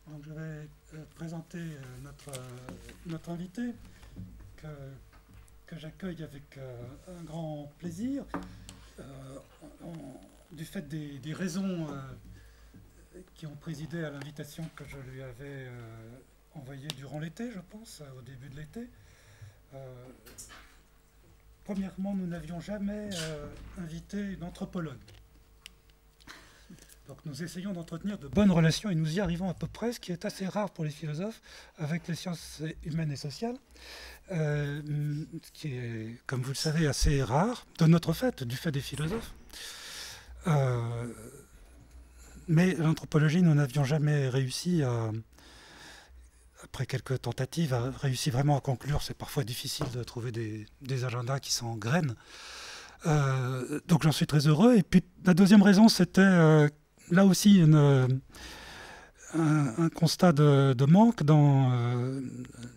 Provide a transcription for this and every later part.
Donc, je vais présenter notre invité que, que j'accueille avec un grand plaisir. Euh, du fait des raisons qui ont présidé à l'invitation que je lui avais envoyée durant l'été, je pense, au début de l'été. Euh, Premièrement, nous n'avions jamais invité une anthropologue. Donc nous essayons d'entretenir de bonnes relations et nous y arrivons à peu près, ce qui est assez rare pour les philosophes, avec les sciences humaines et sociales, ce qui est, comme vous le savez, assez rare, de notre fait, du fait des philosophes. Mais l'anthropologie, nous n'avions jamais réussi après quelques tentatives, a réussi vraiment à conclure. C'est parfois difficile de trouver des agendas qui s'engrainent. Donc j'en suis très heureux. Et puis la deuxième raison, c'était là aussi un constat de manque dans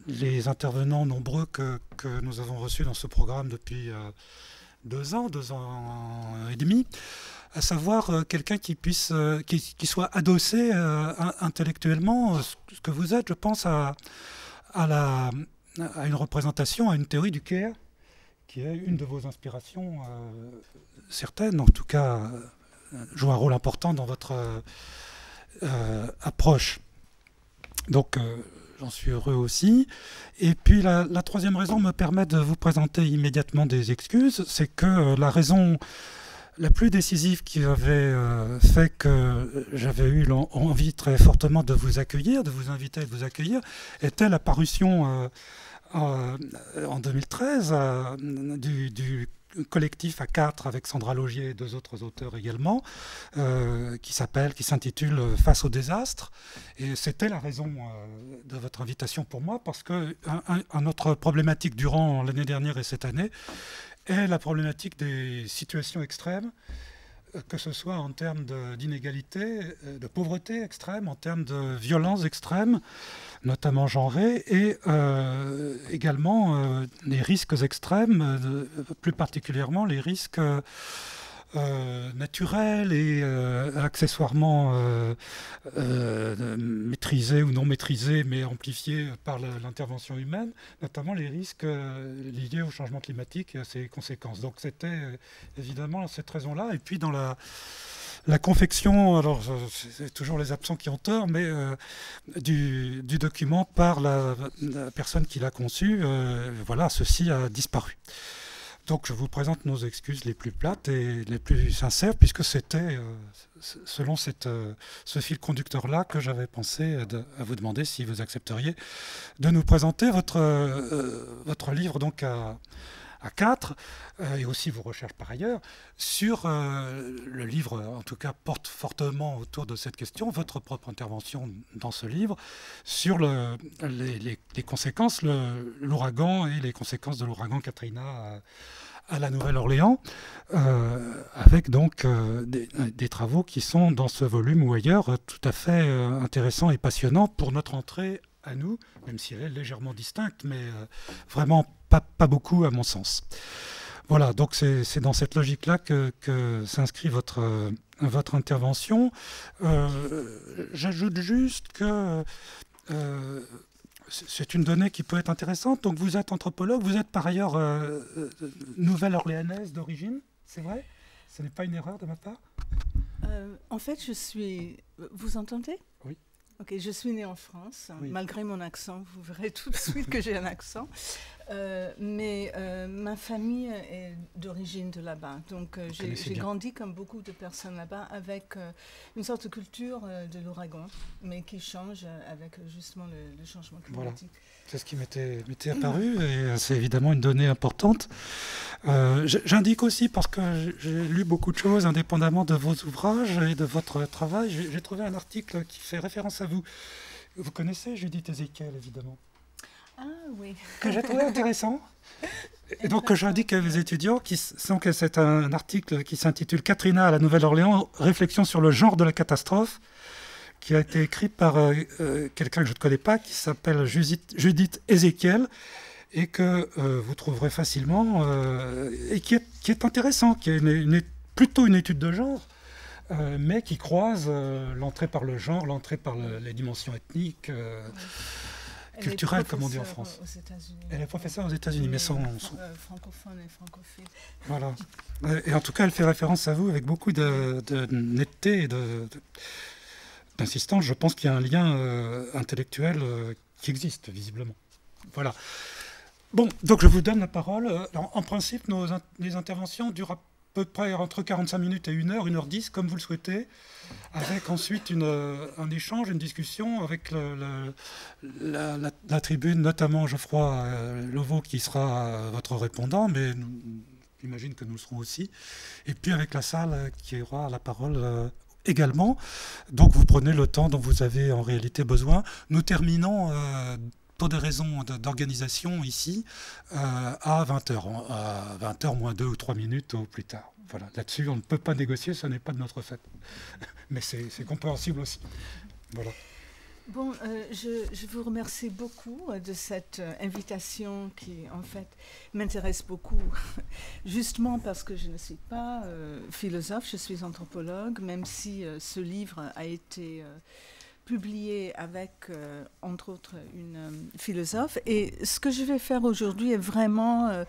les intervenants nombreux que nous avons reçus dans ce programme depuis 2 ans et demi, à savoir quelqu'un qui puisse, qui soit adossé intellectuellement, ce que vous êtes, je pense, à une représentation, à une théorie du care, qui est une de vos inspirations certaines, en tout cas, joue un rôle important dans votre approche. Donc, j'en suis heureux aussi. Et puis, la troisième raison me permet de vous présenter immédiatement des excuses. C'est que la raison la plus décisive qui avait fait que j'avais eu envie très fortement de vous accueillir, de vous inviter à vous accueillir, était la parution en 2013 du collectif A4 avec Sandra Laugier et 2 autres auteurs également, qui s'intitule Face au désastre. Et c'était la raison de votre invitation pour moi, parce que notre problématique durant l'année dernière et cette année est la problématique des situations extrêmes, que ce soit en termes d'inégalité, de pauvreté extrême, en termes de violence extrême, notamment genrée, et également les risques extrêmes, plus particulièrement les risques naturels et accessoirement maîtrisés ou non maîtrisés, mais amplifiés par l'intervention humaine, notamment les risques liés au changement climatique et à ses conséquences. Donc c'était évidemment cette raison-là. Et puis dans la confection, alors c'est toujours les absents qui ont tort, mais du document par la personne qui l'a conçu, voilà, ceci a disparu. Donc je vous présente nos excuses les plus plates et les plus sincères, puisque c'était selon ce fil conducteur-là que j'avais pensé à vous demander si vous accepteriez de nous présenter votre livre donc à 4, et aussi vos recherches par ailleurs, sur le livre, en tout cas, porte fortement autour de cette question, votre propre intervention dans ce livre, sur les conséquences, l'ouragan et les conséquences de l'ouragan Katrina à la Nouvelle-Orléans, avec donc des travaux qui sont dans ce volume ou ailleurs tout à fait intéressants et passionnants pour notre entrée à nous, même si elle est légèrement distincte, mais vraiment pas beaucoup à mon sens. Voilà, donc c'est dans cette logique-là que s'inscrit votre intervention. J'ajoute juste que c'est une donnée qui peut être intéressante. Donc vous êtes anthropologue, vous êtes par ailleurs nouvelle-orléanaise d'origine, c'est vrai? Ce n'est pas une erreur de ma part? En fait, je suis... Vous entendez? Oui. Ok, je suis née en France, Oui. malgré mon accent. Vous verrez tout de suite que j'ai un accent. Mais ma famille est d'origine de là-bas. Donc j'ai grandi comme beaucoup de personnes là-bas avec une sorte de culture de l'ouragan, mais qui change avec justement le changement climatique. Voilà. C'est ce qui m'était apparu et c'est évidemment une donnée importante. J'indique aussi, parce que j'ai lu beaucoup de choses indépendamment de vos ouvrages et de votre travail, j'ai trouvé un article qui fait référence à vous. Vous connaissez Judith Ezekiel, évidemment. Ah oui. Que j'ai trouvé intéressant. Et donc j'indique à mes étudiants que c'est un article qui s'intitule Katrina à la Nouvelle-Orléans, réflexion sur le genre de la catastrophe, qui a été écrit par quelqu'un que je ne connais pas, qui s'appelle Judith Ezekiel, et que vous trouverez facilement, et qui est intéressant, qui est plutôt une étude de genre, mais qui croisent l'entrée par le genre, l'entrée par les dimensions ethniques, culturelles, comme on dit en France. Elle est professeure aux États-Unis, mais francophone et francophile. Voilà. Et en tout cas, elle fait référence à vous avec beaucoup de netteté et d'insistance. Je pense qu'il y a un lien intellectuel qui existe, visiblement. Voilà. Bon, donc je vous donne la parole. En principe, les interventions durent à peu près entre 45 minutes et 1 heure, 1h10, comme vous le souhaitez, avec ensuite un échange, une discussion avec la tribune, notamment Geoffroy Lovo, qui sera votre répondant, mais j'imagine que nous le serons aussi, et puis avec la salle qui aura la parole également. Donc vous prenez le temps dont vous avez en réalité besoin. Nous terminons pour des raisons d'organisation ici, à 20h. À 20h moins 2 ou 3 minutes au plus tard. Voilà. Là-dessus, on ne peut pas négocier, ce n'est pas de notre fait. Mais c'est compréhensible aussi. Voilà. Bon, je vous remercie beaucoup de cette invitation qui, en fait, m'intéresse beaucoup, justement parce que je ne suis pas philosophe, je suis anthropologue, même si ce livre a été publié avec, entre autres, une philosophe. Et ce que je vais faire aujourd'hui est vraiment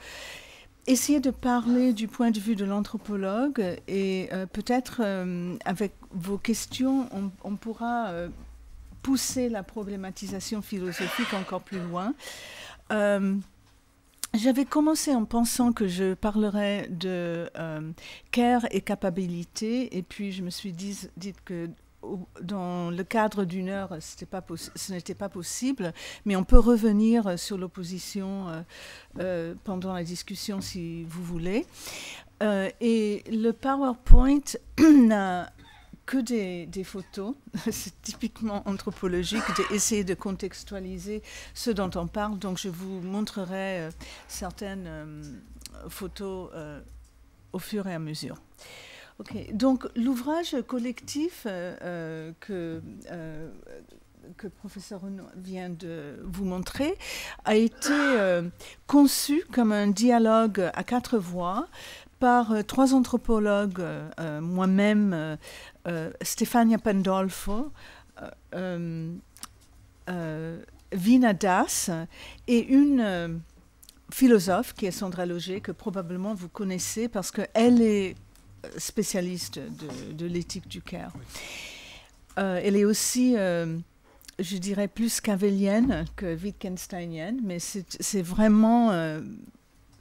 essayer de parler du point de vue de l'anthropologue et peut-être avec vos questions, on pourra pousser la problématisation philosophique encore plus loin. J'avais commencé en pensant que je parlerais de care et capabilité, et puis je me suis dit que dans le cadre d'1 heure, ce n'était pas possible, mais on peut revenir sur l'opposition pendant la discussion si vous voulez. Et le PowerPoint n'a que des photos. C'est typiquement anthropologique d'essayer de contextualiser ce dont on parle. Donc je vous montrerai certaines photos au fur et à mesure. Okay. Donc l'ouvrage collectif que le professeur Renaud vient de vous montrer a été conçu comme un dialogue à 4 voix par 3 anthropologues, moi-même, Stefania Pandolfo, Vina Das et une philosophe qui est Sandra Loger, que probablement vous connaissez parce qu'elle est spécialiste de l'éthique du care. Elle est aussi, je dirais, plus cavelienne que wittgensteinienne, mais c'est vraiment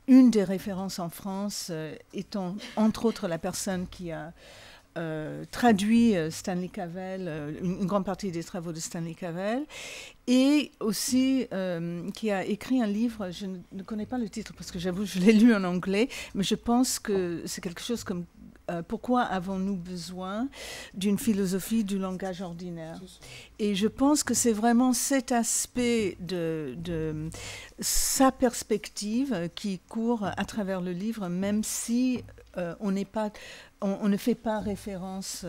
une des références en France, étant entre autres la personne qui a traduit Stanley Cavell, une grande partie des travaux de Stanley Cavell, et aussi qui a écrit un livre, je ne connais pas le titre parce que j'avoue, je l'ai lu en anglais, mais je pense que c'est quelque chose comme pourquoi avons-nous besoin d'une philosophie du langage ordinaire? Et je pense que c'est vraiment cet aspect de sa perspective qui court à travers le livre, même si on ne fait pas référence,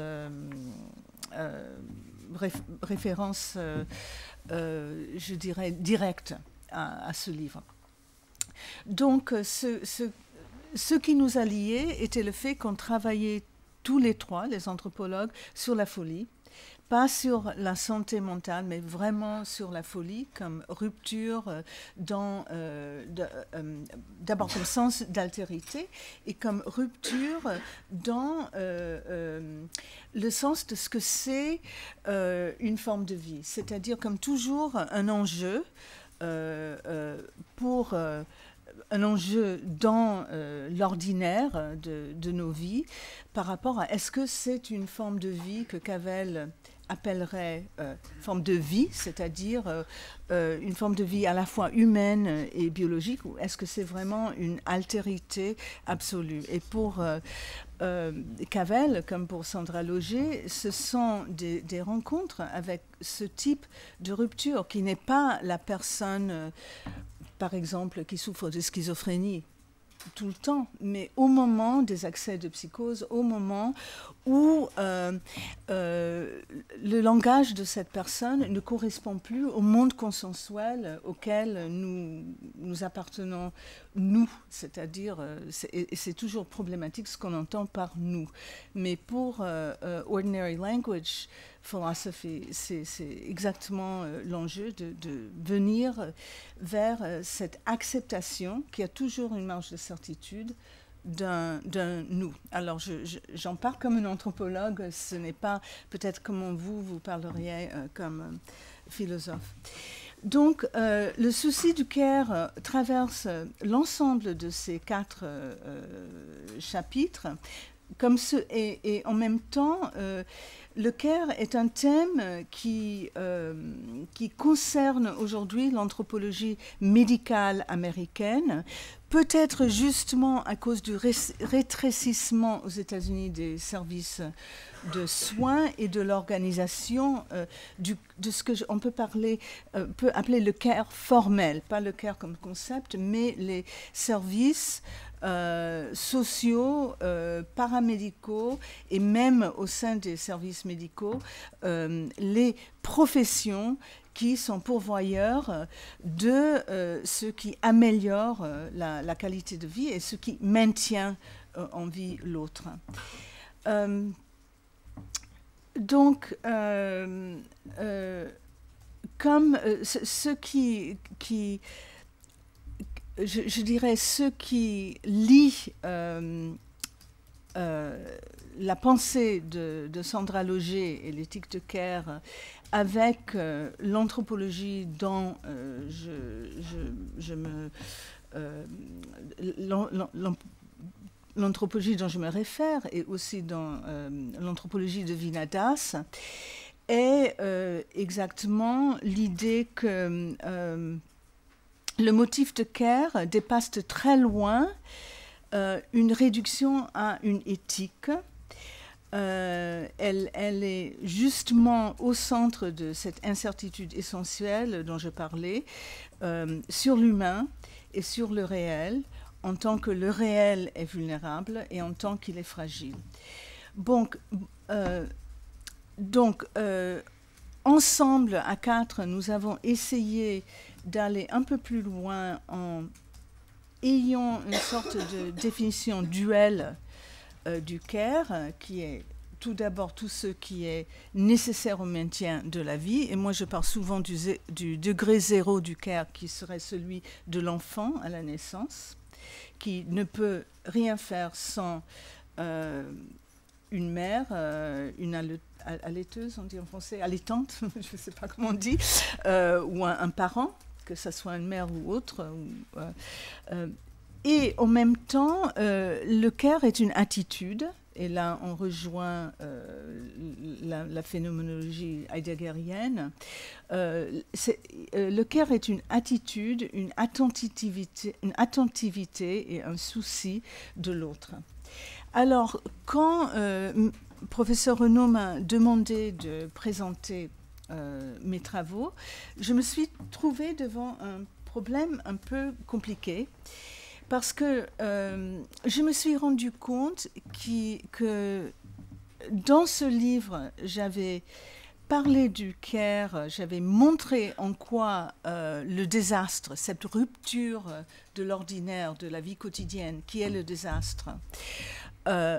je dirais, directe à ce livre. Donc, ce qui nous a liés était le fait qu'on travaillait tous les 3, les anthropologues, sur la folie. Pas sur la santé mentale, mais vraiment sur la folie comme rupture d'abord comme sens d'altérité et comme rupture dans le sens de ce que c'est une forme de vie. C'est-à-dire comme toujours un enjeu pour... un enjeu dans l'ordinaire de nos vies par rapport à est-ce que c'est une forme de vie que Cavell appellerait forme de vie, c'est-à-dire une forme de vie à la fois humaine et biologique, ou est-ce que c'est vraiment une altérité absolue? Et pour Cavell, comme pour Sandra Loger, ce sont des rencontres avec ce type de rupture qui n'est pas la personne... par exemple, qui souffre de schizophrénie, tout le temps, mais au moment des accès de psychose, au moment où le langage de cette personne ne correspond plus au monde consensuel auquel nous appartenons, nous, c'est-à-dire, c'est toujours problématique ce qu'on entend par nous. Mais pour Ordinary Language Philosophy, c'est exactement l'enjeu de venir vers cette acceptation qui a toujours une marge de certitude d'un nous. Alors, j'en parle comme une anthropologue, ce n'est pas peut-être comme vous parleriez comme philosophe. Donc, le souci du care traverse l'ensemble de ces 4 chapitres, et en même temps, le care est un thème qui concerne aujourd'hui l'anthropologie médicale américaine, peut-être justement à cause du rétrécissement aux États-Unis des services de soins et de l'organisation de ce que on peut appeler le care formel, pas le care comme concept, mais les services sociaux, paramédicaux et même au sein des services médicaux, les professions qui sont pourvoyeurs de ce qui améliore la qualité de vie et ce qui maintient en vie l'autre. Donc, comme ce qui je dirais, ce qui lie la pensée de Sandra Loger et l'éthique de care avec l'anthropologie dont l'anthropologie dont je me réfère et aussi dans l'anthropologie de Vinadas est exactement l'idée que le motif de care dépasse de très loin une réduction à une éthique. Elle est justement au centre de cette incertitude essentielle dont je parlais sur l'humain et sur le réel, en tant que le réel est vulnérable et en tant qu'il est fragile. Donc ensemble, à 4, nous avons essayé d'aller un peu plus loin en ayant une sorte de définition duelle du care, qui est tout d'abord tout ce qui est nécessaire au maintien de la vie. Et moi, je parle souvent du degré 0 du care, qui serait celui de l'enfant à la naissance, qui ne peut rien faire sans une mère, une allaiteuse, on dit en français, allaitante, je ne sais pas comment on dit, ou un parent, que ce soit une mère ou autre. Et en même temps, le care est une attitude, et là on rejoint la phénoménologie heideggerienne. Le care est une attitude, une attentivité et un souci de l'autre. Alors, quand professeur Renaud m'a demandé de présenter mes travaux, je me suis trouvée devant un problème un peu compliqué, parce que je me suis rendu compte que dans ce livre, j'avais parlé du care, j'avais montré en quoi le désastre, cette rupture de l'ordinaire, de la vie quotidienne, qui est le désastre,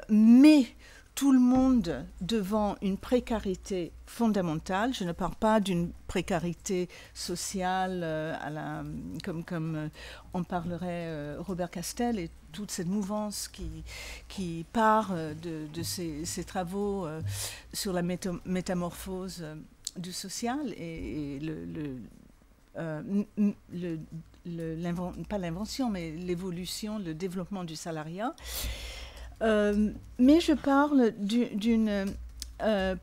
mais tout le monde devant une précarité fondamentale. Je ne parle pas d'une précarité sociale comme on parlerait Robert Castel et toute cette mouvance qui part de ses travaux sur la métamorphose du social et pas l'invention, mais l'évolution, le développement du salariat. Mais je parle d'une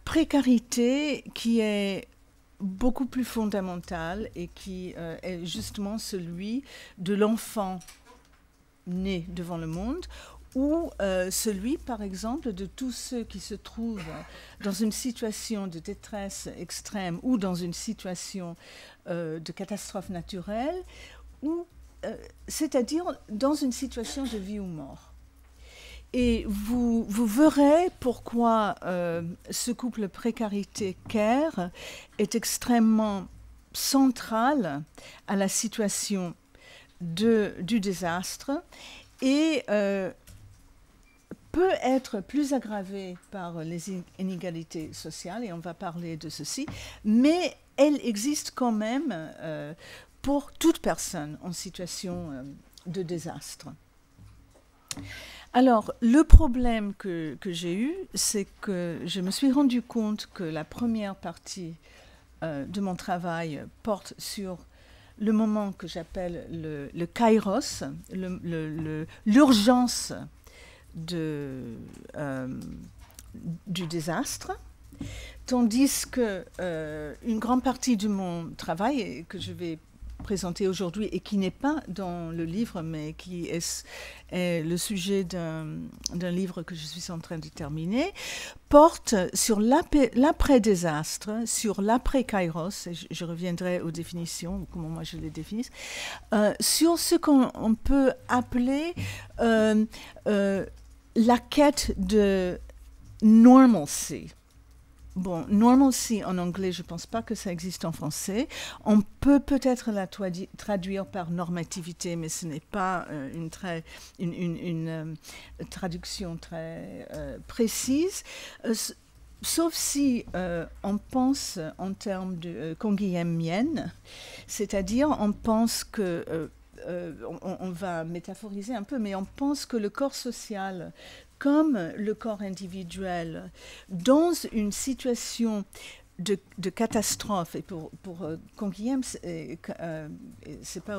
précarité qui est beaucoup plus fondamentale et qui est justement celui de l'enfant né devant le monde, ou celui, par exemple, de tous ceux qui se trouvent dans une situation de détresse extrême ou dans une situation de catastrophe naturelle, ou c'est-à-dire dans une situation de vie ou mort. Et vous verrez pourquoi ce couple précarité-care est extrêmement central à la situation du désastre et peut être plus aggravé par les inégalités sociales, et on va parler de ceci, mais elle existe quand même pour toute personne en situation de désastre. Alors, le problème que j'ai eu, c'est que je me suis rendu compte que la première partie de mon travail porte sur le moment que j'appelle le kairos, l'urgence du désastre, tandis que une grande partie de mon travail, que je vais présenter aujourd'hui et qui n'est pas dans le livre, mais qui est le sujet d'un livre que je suis en train de terminer, porte sur l'après-désastre, sur l'après-kairos, et je reviendrai aux définitions, comment moi je les définis, sur ce qu'on peut appeler la quête de normalcy. Bon, normalcy en anglais, je ne pense pas que ça existe en français. On peut peut-être la traduire par normativité, mais ce n'est pas une traduction très précise. Sauf si on pense en termes de Canguilhemienne, c'est-à-dire on pense que, on va métaphoriser un peu, mais on pense que le corps social, comme le corps individuel, dans une situation de catastrophe, et pour Canguilhem, c'est pas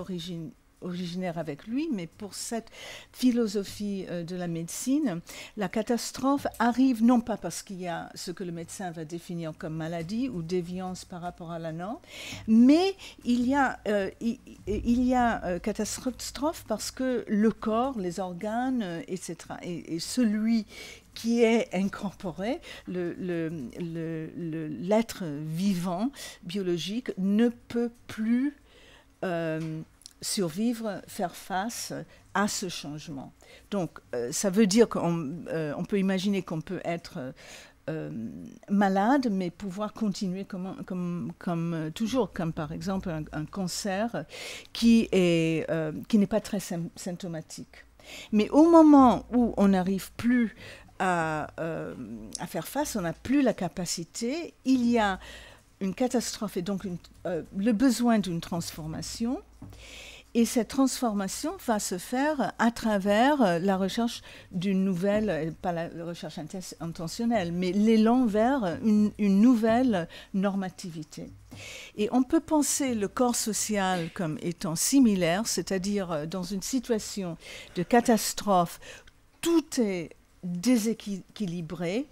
originaire avec lui, mais pour cette philosophie de la médecine, la catastrophe arrive non pas parce qu'il y a ce que le médecin va définir comme maladie ou déviance par rapport à la norme, mais il y a catastrophe parce que le corps, les organes, etc., et celui qui est incorporé, l'être vivant, biologique, ne peut plus survivre, faire face à ce changement. Donc, ça veut dire qu'on peut imaginer qu'on peut être malade, mais pouvoir continuer comme toujours, comme par exemple un cancer qui n'est pas très symptomatique. Mais au moment où on n'arrive plus à faire face, on n'a plus la capacité, il y a une catastrophe et donc le besoin d'une transformation. Et cette transformation va se faire à travers la recherche d'une nouvelle, pas la recherche intentionnelle, mais l'élan vers une nouvelle normativité. Et on peut penser le corps social comme étant similaire, c'est-à-dire dans une situation de catastrophe, tout est déséquilibré.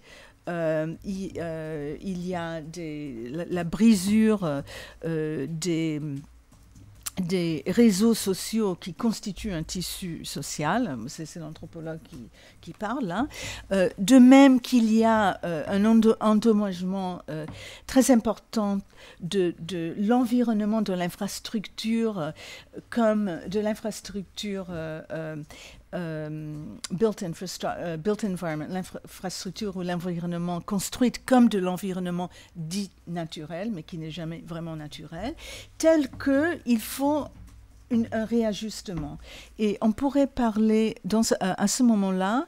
Il y a la brisure des réseaux sociaux qui constituent un tissu social, c'est l'anthropologue qui parle, hein. De même qu'il y a un endommagement très important de l'environnement, de l'infrastructure, comme de l'infrastructure built environment, l'infrastructure ou l'environnement construite comme de l'environnement dit naturel, mais qui n'est jamais vraiment naturel, tel qu'il faut un réajustement. Et on pourrait parler à ce moment-là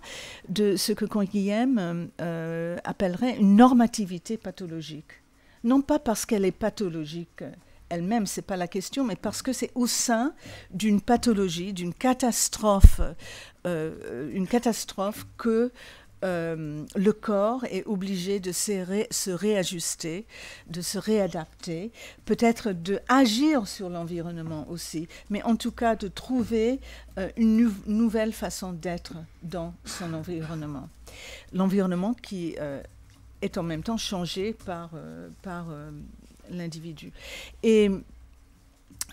de ce que Canguilhem appellerait une normativité pathologique. Non pas parce qu'elle est pathologique elle-même, ce n'est pas la question, mais parce que c'est au sein d'une pathologie, d'une catastrophe, que le corps est obligé de se réajuster, de se réadapter, peut-être d'agir sur l'environnement aussi, mais en tout cas de trouver une nouvelle façon d'être dans son environnement. L'environnement qui est en même temps changé par l'individu. Et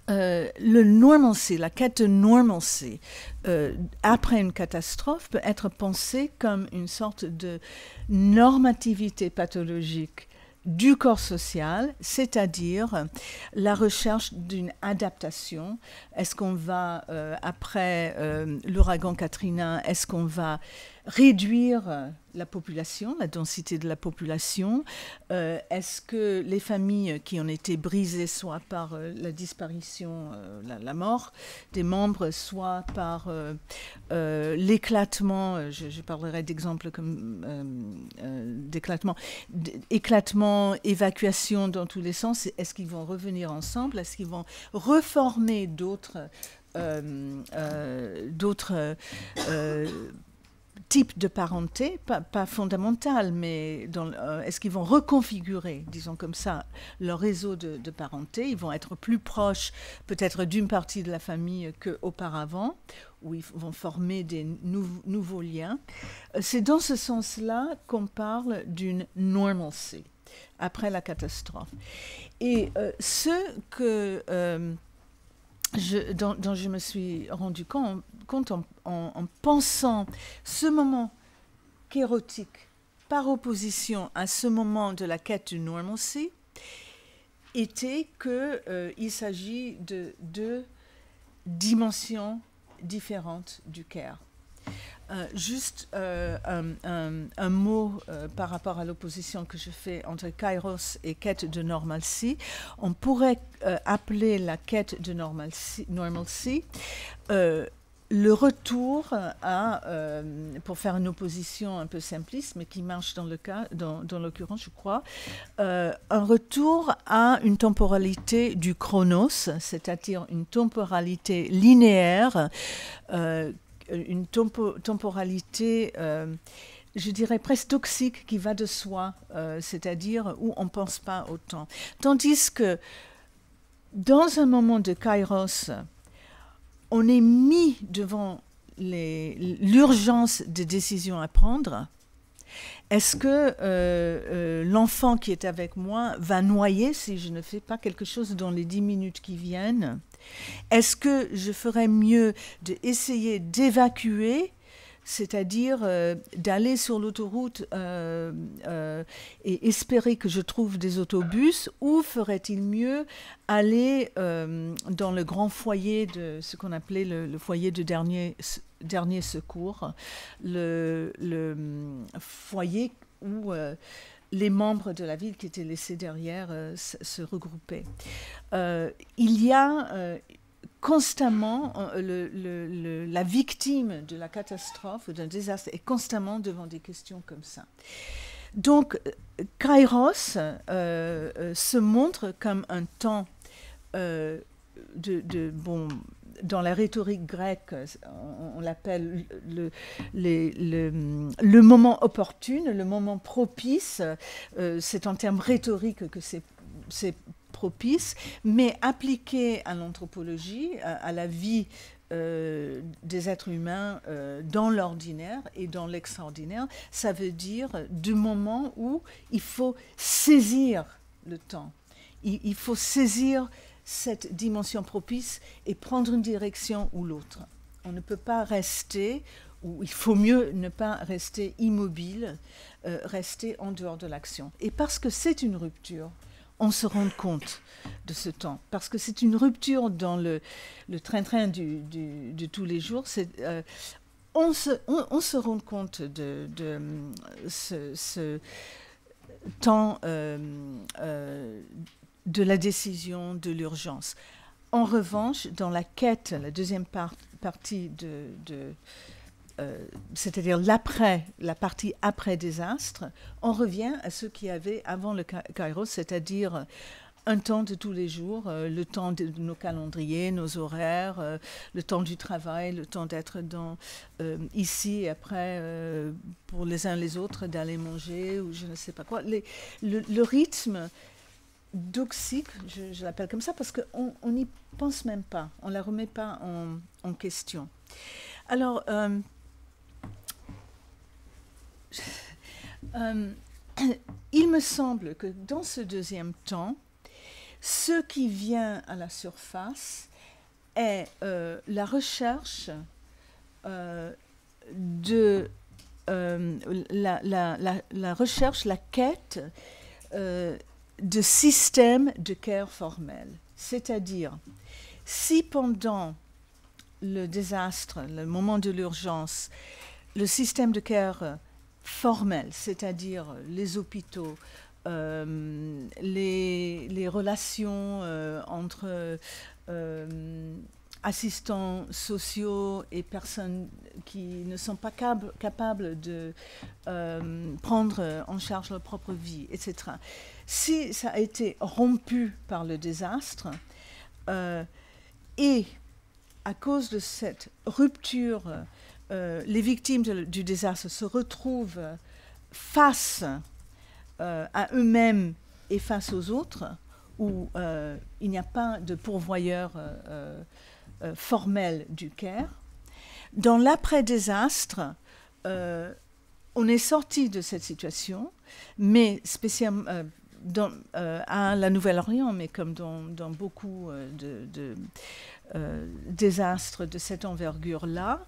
le normalcy, la quête de normalcy après une catastrophe peut être pensée comme une sorte de normativité pathologique du corps social, c'est-à-dire la recherche d'une adaptation. Est-ce qu'on va, après l'ouragan Katrina, est-ce qu'on va réduire la population, la densité de la population? Est-ce que les familles qui ont été brisées soit par la disparition, la mort des membres, soit par l'éclatement, je parlerai d'exemples comme éclatement, évacuation dans tous les sens, est-ce qu'ils vont revenir ensemble? Est-ce qu'ils vont reformer d'autres type de parenté, pas fondamental, mais est-ce qu'ils vont reconfigurer, disons comme ça, leur réseau de parenté? Ils vont être plus proches peut-être d'une partie de la famille qu'auparavant, où ils vont former des nouveaux liens. C'est dans ce sens-là qu'on parle d'une normalcy après la catastrophe. Et ce que dont je me suis rendu compte en pensant ce moment kérotique par opposition à ce moment de la quête du normalcy, était qu'il s'agit de deux dimensions différentes du care. Juste un mot par rapport à l'opposition que je fais entre kairos et quête de normalcy. On pourrait appeler la quête de normalcy le retour à, pour faire une opposition un peu simpliste, mais qui marche dans l'occurrence, je crois, un retour à une temporalité du chronos, c'est-à-dire une temporalité linéaire, une temporalité, je dirais presque toxique, qui va de soi, c'est-à-dire où on ne pense pas au temps. Tandis que dans un moment de kairos, on est mis devant l'urgence des décisions à prendre. Est-ce que l'enfant qui est avec moi va noyer si je ne fais pas quelque chose dans les 10 minutes qui viennent? Est-ce que je ferais mieux d'essayer d'évacuer, c'est-à-dire d'aller sur l'autoroute et espérer que je trouve des autobus, ou ferait-il mieux aller dans le grand foyer de ce qu'on appelait le foyer de dernier secours, le foyer où les membres de la ville qui étaient laissés derrière se regroupaient. Il y a constamment, la victime de la catastrophe ou d'un désastre est constamment devant des questions comme ça. Donc, Kairos se montre comme un temps dans la rhétorique grecque, on l'appelle le moment opportun, le moment propice. C'est en termes rhétoriques que c'est propice, mais appliqué à l'anthropologie, à la vie des êtres humains dans l'ordinaire et dans l'extraordinaire, ça veut dire du moment où il faut saisir le temps. Il faut saisir cette dimension propice et prendre une direction ou l'autre. On ne peut pas rester, ou il faut mieux ne pas rester immobile, rester en dehors de l'action. Et parce que c'est une rupture, on se rend compte de ce temps. Parce que c'est une rupture dans le train-train de tous les jours. On se rend compte de ce temps de la décision, de l'urgence. En revanche, dans la quête, la deuxième partie c'est-à-dire la partie après-désastre, on revient à ce qu'il y avait avant le Kairos, c'est-à-dire un temps de tous les jours, le temps de nos calendriers, nos horaires, le temps du travail, le temps d'être ici et après, pour les uns les autres, d'aller manger ou je ne sais pas quoi. Le rythme doxique, je l'appelle comme ça, parce qu'on n'y pense même pas, on ne la remet pas en question. Alors, il me semble que dans ce deuxième temps, ce qui vient à la surface est la recherche la recherche, la quête de système de care formel. C'est-à-dire, si pendant le désastre, le moment de l'urgence, le système de care formel, c'est-à-dire les hôpitaux, les relations entre assistants sociaux et personnes qui ne sont pas capables de prendre en charge leur propre vie, etc. Si ça a été rompu par le désastre, et à cause de cette rupture, les victimes du désastre se retrouvent face à eux-mêmes et face aux autres, où il n'y a pas de pourvoyeur formel du care. Dans l'après-désastre, on est sorti de cette situation, mais spécialement à la Nouvelle-Orléans, mais comme dans beaucoup de désastres de cette envergure-là,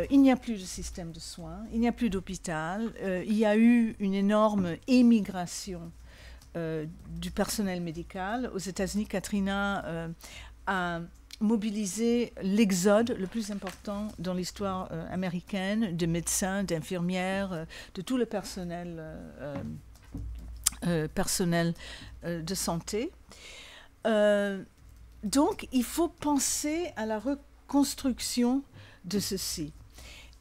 il n'y a plus de système de soins, il n'y a plus d'hôpital, il y a eu une énorme émigration du personnel médical. Aux États-Unis, Katrina a mobilisé l'exode le plus important dans l'histoire américaine de médecins, d'infirmières, de tout le personnel de santé. Donc, il faut penser à la reconstruction de ceci.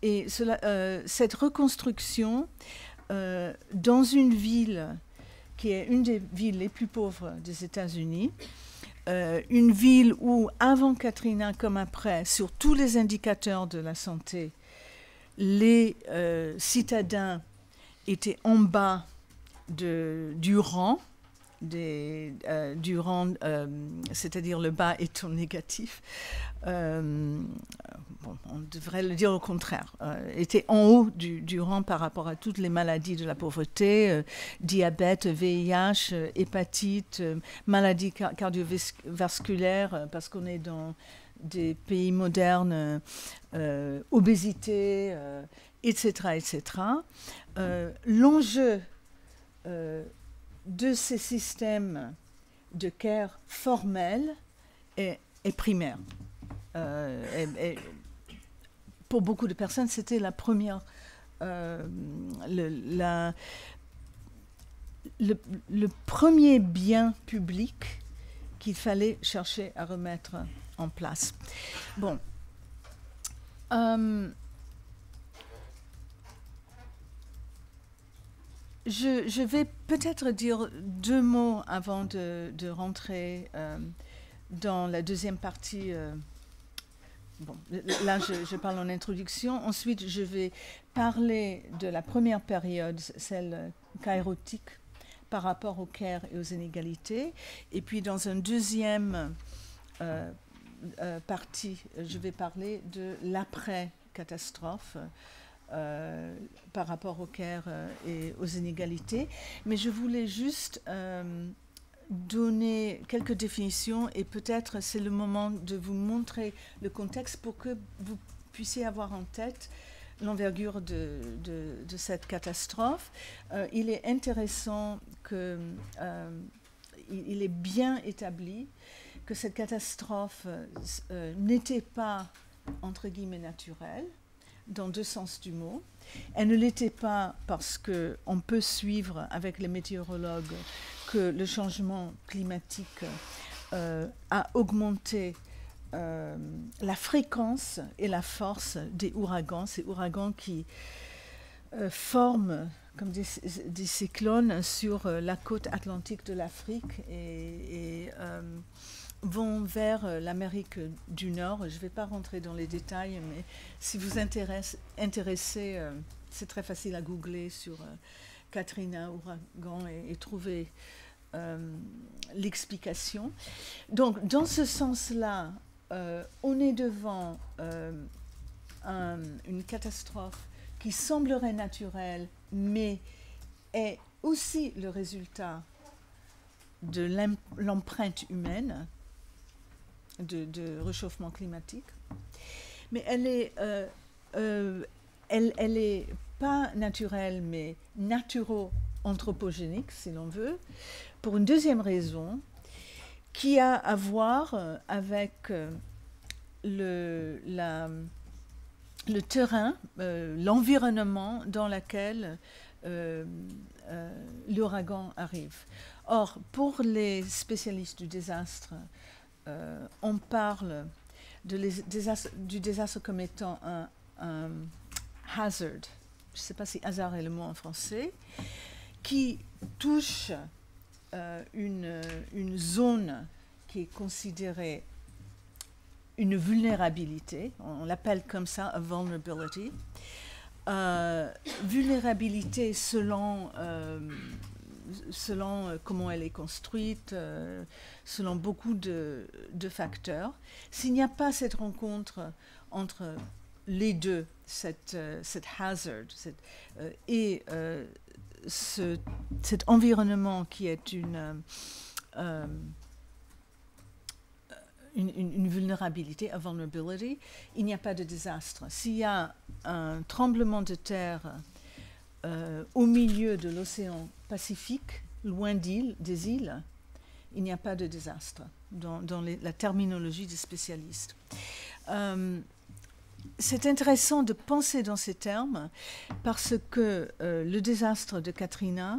Et cette reconstruction, dans une ville qui est une des villes les plus pauvres des États-Unis, une ville où, avant Katrina comme après, sur tous les indicateurs de la santé, les citadins étaient en bas du rang, c'est-à-dire le bas étant négatif, on devrait le dire au contraire, était en haut du rang par rapport à toutes les maladies de la pauvreté, diabète, VIH, hépatite, maladies cardiovasculaires, parce qu'on est dans des pays modernes, obésité, etc., etc. L'enjeu de ces systèmes de care formels est primaire. Pour beaucoup de personnes, c'était la première, le premier bien public qu'il fallait chercher à remettre en place. Bon. Je vais peut-être dire 2 mots avant de rentrer dans la deuxième partie. Bon, là, je parle en introduction. Ensuite, je vais parler de la première période, celle kairotique, par rapport au care et aux inégalités. Et puis, dans une deuxième partie, je vais parler de l'après-catastrophe, par rapport au care et aux inégalités. Mais je voulais juste donner quelques définitions et peut-être c'est le moment de vous montrer le contexte pour que vous puissiez avoir en tête l'envergure de cette catastrophe. Il est intéressant qu'il est bien établi que cette catastrophe n'était pas, entre guillemets, naturelle, dans 2 sens du mot. Elle ne l'était pas parce qu'on peut suivre avec les météorologues que le changement climatique a augmenté la fréquence et la force des ouragans, ces ouragans qui forment comme des cyclones sur la côte atlantique de l'Afrique et vont vers l'Amérique du Nord. Je ne vais pas rentrer dans les détails, mais si vous intéressez, c'est très facile à googler sur Katrina, ouragan, et trouver l'explication. Donc, dans ce sens-là, on est devant une catastrophe qui semblerait naturelle, mais est aussi le résultat de l'empreinte humaine, de réchauffement climatique. Mais elle est pas naturelle, mais anthropogénique, si l'on veut, pour une deuxième raison qui a à voir avec le terrain, l'environnement dans lequel l'ouragan arrive. Or, pour les spécialistes du désastre, on parle du désastre comme étant un hazard, je ne sais pas si hasard est le mot en français, qui touche une zone qui est considérée une vulnérabilité, on l'appelle comme ça, a vulnerability. Vulnérabilité selon comment elle est construite, selon beaucoup de facteurs. S'il n'y a pas cette rencontre entre les deux, cet hazard et cet environnement qui est une vulnérabilité, a vulnerability, il n'y a pas de désastre. S'il y a un tremblement de terre au milieu de l'océan Pacifique, loin des îles, il n'y a pas de désastre dans la terminologie des spécialistes. C'est intéressant de penser dans ces termes parce que le désastre de Katrina,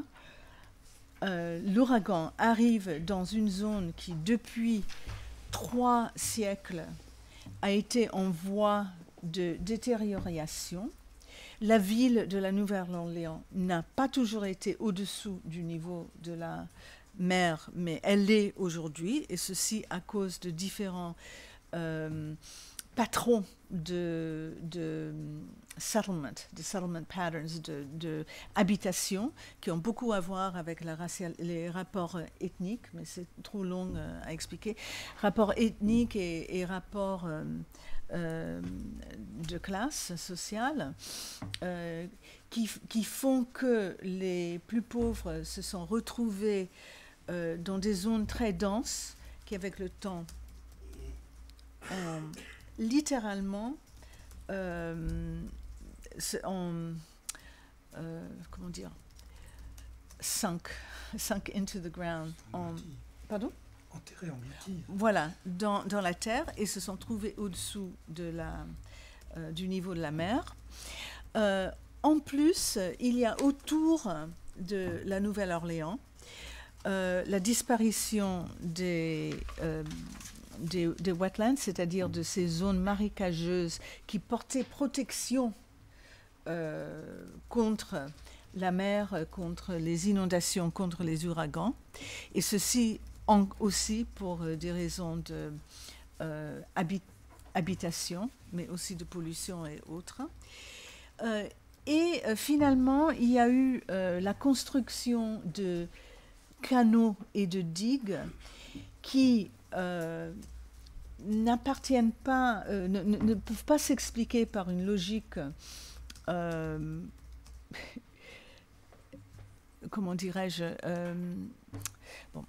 l'ouragan arrive dans une zone qui, depuis 3 siècles, a été en voie de détérioration. La ville de la Nouvelle-Orléans n'a pas toujours été au-dessous du niveau de la mer, mais elle l'est aujourd'hui, et ceci à cause de différents patrons de settlement patterns, de habitation, qui ont beaucoup à voir avec les rapports ethniques, mais c'est trop long à expliquer. Rapports ethniques et rapports de classe sociale qui font que les plus pauvres se sont retrouvés dans des zones très denses qui, avec le temps, littéralement comment dire, sunk into the ground. Pardon? Enterrés, engloutis. Voilà, dans la terre, et se sont trouvés au-dessous du niveau de la mer. En plus, il y a autour de la Nouvelle-Orléans la disparition des wetlands, c'est-à-dire de ces zones marécageuses qui portaient protection contre la mer, contre les inondations, contre les ouragans, et ceci aussi pour des raisons d'habitation, mais aussi de pollution et autres. Finalement, il y a eu la construction de canaux et de digues qui n'appartiennent pas, ne peuvent pas s'expliquer par une logique, comment dirais-je,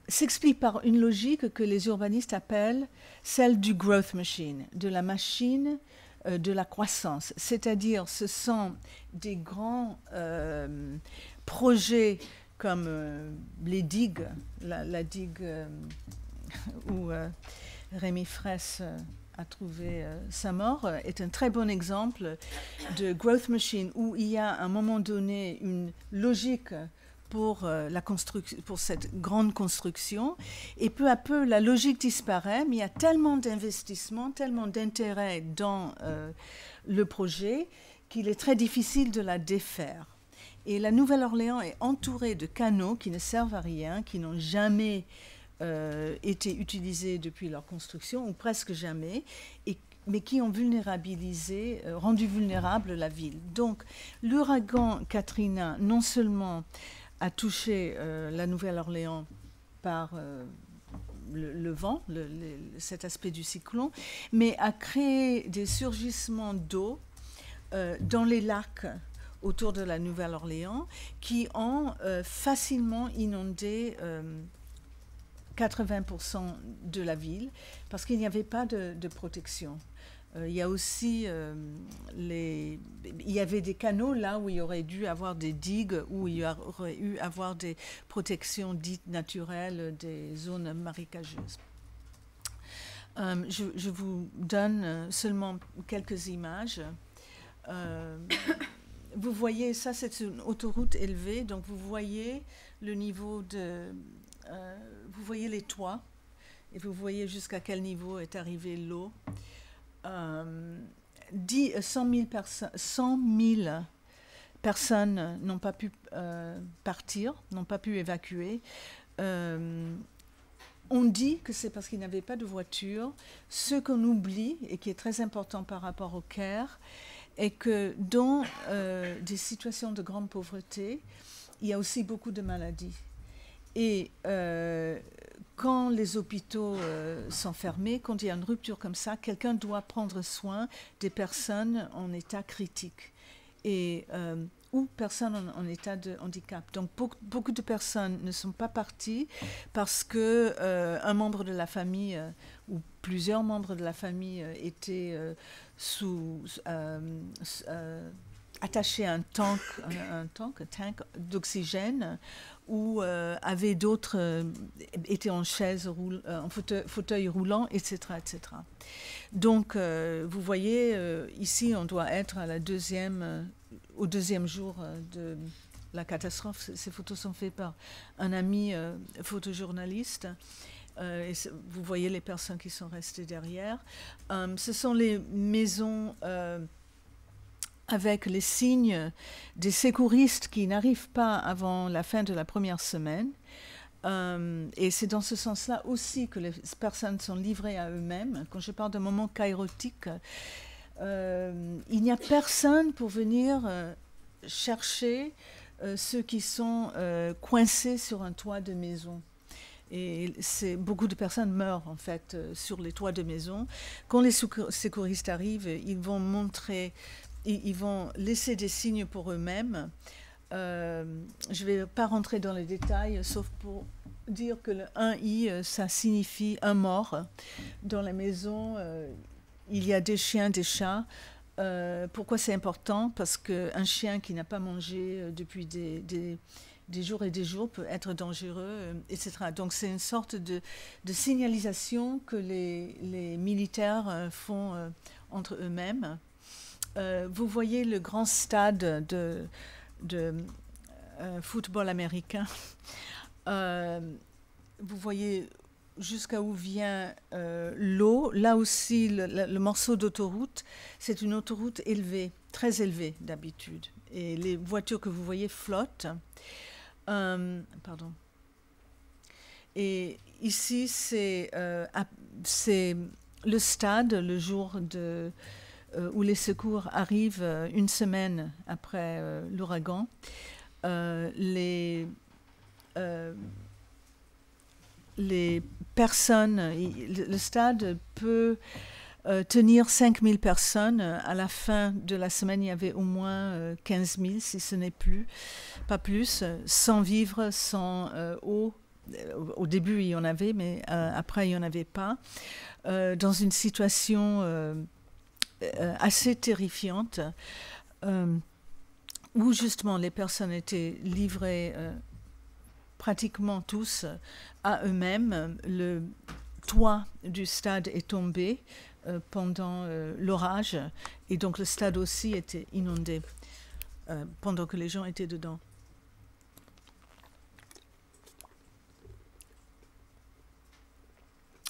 s'explique par une logique que les urbanistes appellent celle du growth machine, de la machine de la croissance. C'est-à-dire, ce sont des grands projets comme les digues, la digue où Rémi Fraisse a trouvé sa mort, est un très bon exemple de growth machine où il y a à un moment donné une logique pour cette grande construction, et peu à peu la logique disparaît, mais il y a tellement d'investissements, tellement d'intérêt dans le projet qu'il est très difficile de la défaire. Et la Nouvelle-Orléans est entourée de canaux qui ne servent à rien, qui n'ont jamais été utilisés depuis leur construction, ou presque jamais, mais qui ont rendu vulnérable la ville. Donc l'ouragan Katrina, non seulement a touché la Nouvelle-Orléans par le vent, cet aspect du cyclone, mais a créé des surgissements d'eau dans les lacs autour de la Nouvelle-Orléans qui ont facilement inondé 80% de la ville parce qu'il n'y avait pas de protection. Il y a aussi il y avait des canaux là où il y aurait dû avoir des digues, où il y aurait eu avoir des protections dites naturelles des zones marécageuses. Je vous donne seulement quelques images. Vous voyez, ça c'est une autoroute élevée, donc vous voyez le niveau de... vous voyez les toits, et vous voyez jusqu'à quel niveau est arrivée l'eau. 100 000 personnes n'ont pas pu partir, n'ont pas pu évacuer. On dit que c'est parce qu'ils n'avaient pas de voiture. Ce qu'on oublie, et qui est très important par rapport au Caire, est que dans des situations de grande pauvreté, il y a aussi beaucoup de maladies. Et quand les hôpitaux sont fermés, quand il y a une rupture comme ça, quelqu'un doit prendre soin des personnes en état critique ou personnes en état de handicap. Donc beaucoup de personnes ne sont pas parties parce que un membre de la famille ou plusieurs membres de la famille étaient attachés à un tank d'oxygène, ou avaient d'autres, étaient en chaise, en fauteuil roulant, etc., etc. Donc, vous voyez, ici, on doit être à au deuxième jour de la catastrophe. Ces photos sont faites par un ami photojournaliste. Et vous voyez les personnes qui sont restées derrière. Ce sont les maisons avec les signes des secouristes qui n'arrivent pas avant la fin de la première semaine. Et c'est dans ce sens-là aussi que les personnes sont livrées à eux-mêmes. Quand je parle d'un moment kairotique, il n'y a personne pour venir chercher ceux qui sont coincés sur un toit de maison. Et beaucoup de personnes meurent en fait sur les toits de maison. Quand les secouristes arrivent, ils vont laisser des signes pour eux-mêmes. Je ne vais pas rentrer dans les détails, sauf pour dire que le 1I, ça signifie un mort. Dans la maison, il y a des chiens, des chats. Pourquoi c'est important? Parce qu'un chien qui n'a pas mangé depuis des jours et des jours peut être dangereux, etc. Donc c'est une sorte de signalisation que les militaires font entre eux-mêmes. Vous voyez le grand stade de football américain. Vous voyez jusqu'à où vient l'eau. Là aussi, le morceau d'autoroute, c'est une autoroute élevée, très élevée d'habitude. Et les voitures que vous voyez flottent. Pardon. Et ici, c'est le stade, le jour où les secours arrivent une semaine après l'ouragan. Les personnes, le stade peut tenir 5000 personnes. À la fin de la semaine, il y avait au moins 15 000, si ce n'est pas plus, sans vivres, sans eau. Au début, il y en avait, mais après, il n'y en avait pas. Dans une situation assez terrifiante, où justement les personnes étaient livrées pratiquement tous à eux-mêmes. Le toit du stade est tombé pendant l'orage, et donc le stade aussi était inondé pendant que les gens étaient dedans.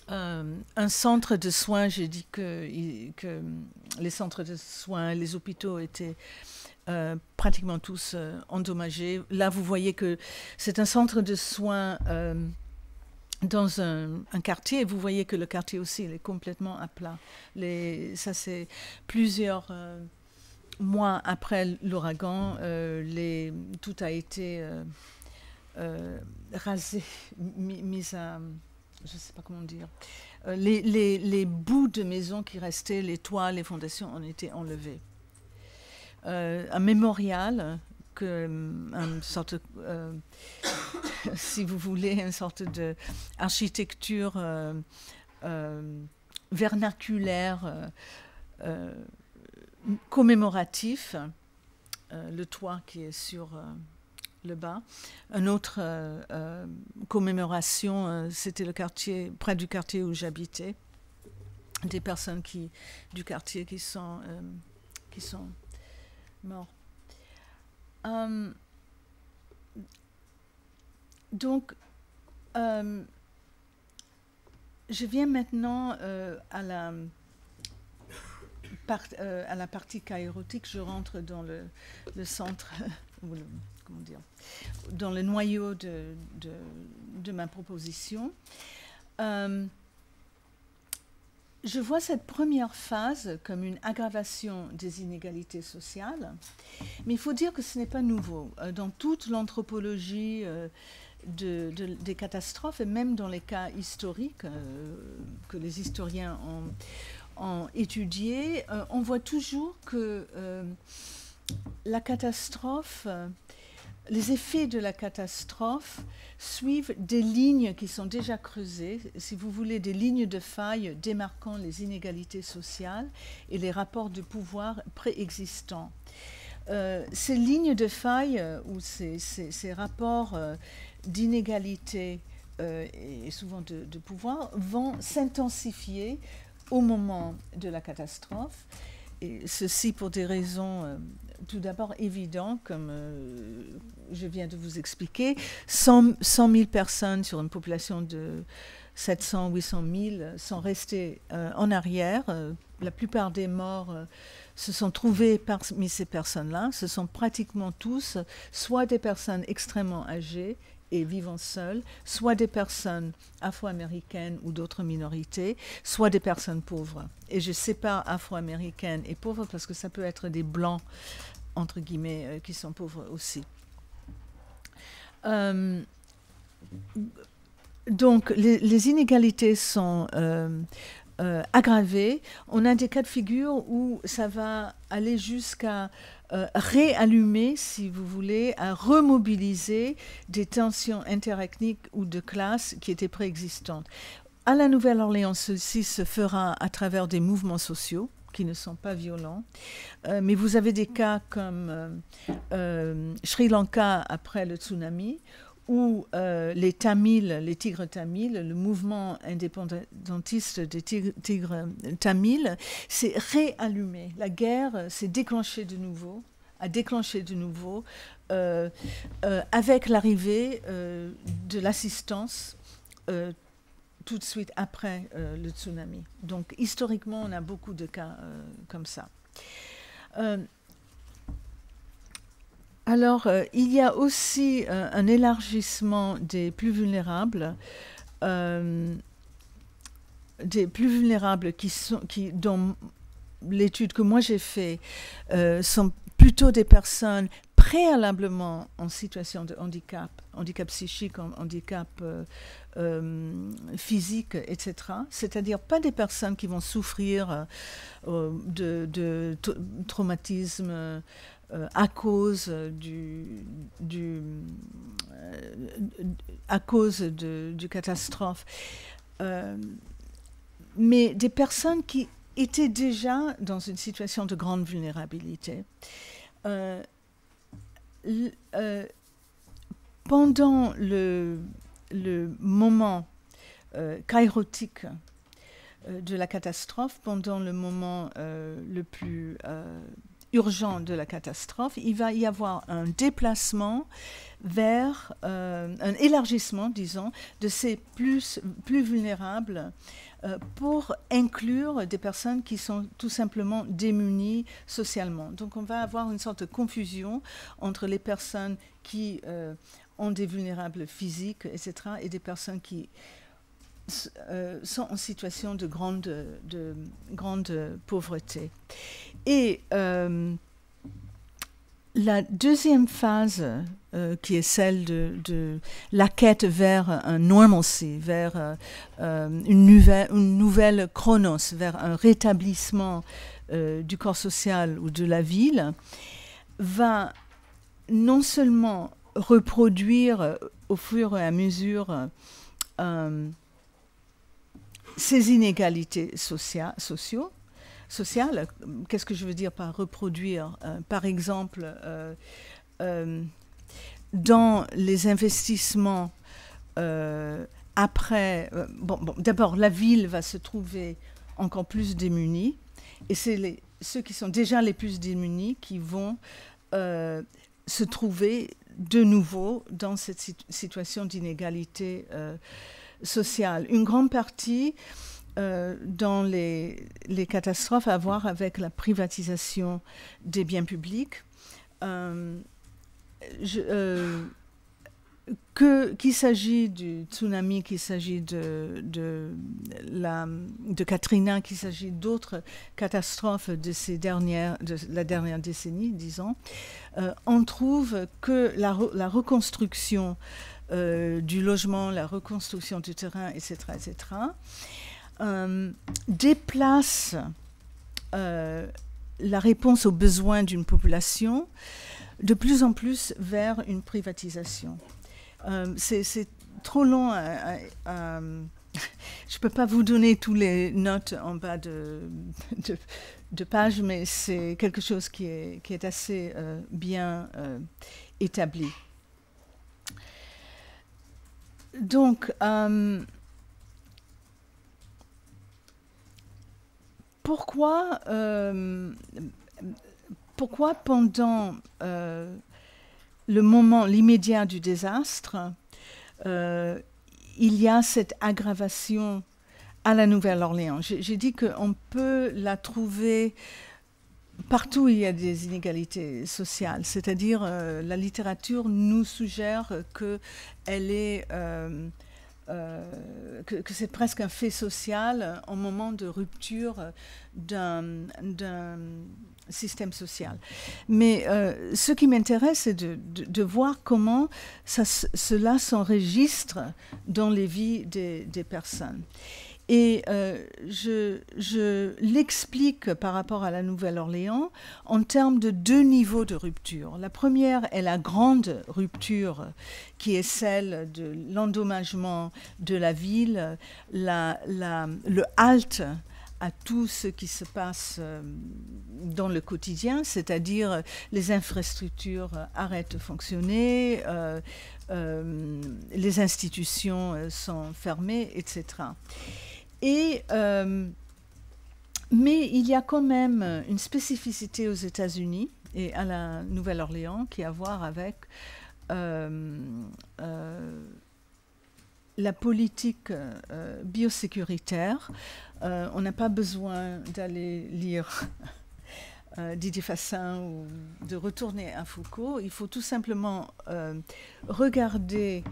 Un centre de soins, j'ai dit que les centres de soins, les hôpitaux étaient pratiquement tous endommagés. Là, vous voyez que c'est un centre de soins dans un quartier, et vous voyez que le quartier aussi il est complètement à plat. Ça, c'est plusieurs mois après l'ouragan, tout a été rasé, mis à... je ne sais pas comment dire. Les bouts de maisons qui restaient, les toits, les fondations ont été enlevés. Un mémorial, une sorte, si vous voulez, une sorte d'architecture vernaculaire commémoratif, le toit qui est sur le bas. Une autre commémoration, c'était le quartier, près du quartier où j'habitais, des personnes du quartier qui sont morts. Donc, je viens maintenant à la partie kairotique. Je rentre dans le centre, comment dire, dans le noyau de ma proposition. Je vois cette première phase comme une aggravation des inégalités sociales, mais il faut dire que ce n'est pas nouveau. Dans toute l'anthropologie des catastrophes, et même dans les cas historiques que les historiens ont étudiés, on voit toujours que la catastrophe, les effets de la catastrophe suivent des lignes qui sont déjà creusées, si vous voulez, des lignes de faille démarquant les inégalités sociales et les rapports de pouvoir préexistants. Ces lignes de faille ou ces rapports d'inégalité et souvent de pouvoir vont s'intensifier au moment de la catastrophe. Et ceci pour des raisons tout d'abord évidentes, comme je viens de vous expliquer. 100 000 personnes sur une population de 700 800 000 sont restées en arrière. La plupart des morts se sont trouvés parmi ces personnes-là. Ce sont pratiquement tous soit des personnes extrêmement âgées et vivant seules, soit des personnes afro-américaines ou d'autres minorités, soit des personnes pauvres. Et je sépare afro-américaines et pauvres parce que ça peut être des blancs, entre guillemets, qui sont pauvres aussi. Donc, les inégalités sont aggravées. On a des cas de figure où ça va aller jusqu'à réallumer, si vous voulez, à remobiliser des tensions interethniques ou de classe qui étaient préexistantes. À la Nouvelle-Orléans, ceci se fera à travers des mouvements sociaux qui ne sont pas violents. Mais vous avez des cas comme Sri Lanka après le tsunami, où les Tamils, les tigres tamils, le mouvement indépendantiste des tigres tamils s'est réallumé. La guerre s'est déclenchée de nouveau, avec l'arrivée de l'assistance tout de suite après le tsunami. Donc historiquement, on a beaucoup de cas comme ça. Alors, il y a aussi un élargissement des plus vulnérables, dont l'étude que moi j'ai faite sont plutôt des personnes préalablement en situation de handicap psychique, handicap physique, etc. C'est-à-dire pas des personnes qui vont souffrir de traumatisme à cause du catastrophe, mais des personnes qui étaient déjà dans une situation de grande vulnérabilité. Pendant le moment kairotique de la catastrophe, pendant le moment le plus urgent de la catastrophe, il va y avoir un déplacement vers un élargissement, disons, de ces plus vulnérables pour inclure des personnes qui sont tout simplement démunies socialement. Donc on va avoir une sorte de confusion entre les personnes qui ont des vulnérables physiques, etc., et des personnes qui sont en situation de grande pauvreté. Et la deuxième phase, qui est celle de la quête vers un normalcy, vers une nouvelle chronos, vers un rétablissement du corps social ou de la ville, va non seulement reproduire au fur et à mesure ces inégalités sociaux, social. Qu'est-ce que je veux dire par reproduire? Par exemple, dans les investissements après... d'abord, la ville va se trouver encore plus démunie, et c'est ceux qui sont déjà les plus démunis qui vont se trouver de nouveau dans cette situation d'inégalité sociale. Une grande partie dans les catastrophes à voir avec la privatisation des biens publics, qu'il s'agit du tsunami, qu'il s'agit de Katrina, qu'il s'agit d'autres catastrophes de la dernière décennie, disons, on trouve que la reconstruction du logement, la reconstruction du terrain, etc., déplace la réponse aux besoins d'une population de plus en plus vers une privatisation. C'est trop long je ne peux pas vous donner toutes les notes en bas de page, mais c'est quelque chose qui est assez bien établi. Donc, pourquoi pendant l'immédiat du désastre, il y a cette aggravation à la Nouvelle-Orléans? J'ai dit qu'on peut la trouver partout où il y a des inégalités sociales, c'est-à-dire la littérature nous suggère que c'est presque un fait social en moment de rupture d'un système social. Mais ce qui m'intéresse, c'est de voir comment cela s'enregistre dans les vies des personnes. Et je l'explique par rapport à la Nouvelle-Orléans en termes de 2 niveaux de rupture. La première est la grande rupture, qui est celle de l'endommagement de la ville, le halte à tout ce qui se passe dans le quotidien, c'est-à-dire les infrastructures arrêtent de fonctionner, les institutions sont fermées, etc. Mais il y a quand même une spécificité aux États-Unis et à la Nouvelle-Orléans qui a à voir avec la politique biosécuritaire. On n'a pas besoin d'aller lire Didier Fassin ou de retourner à Foucault. Il faut tout simplement regarder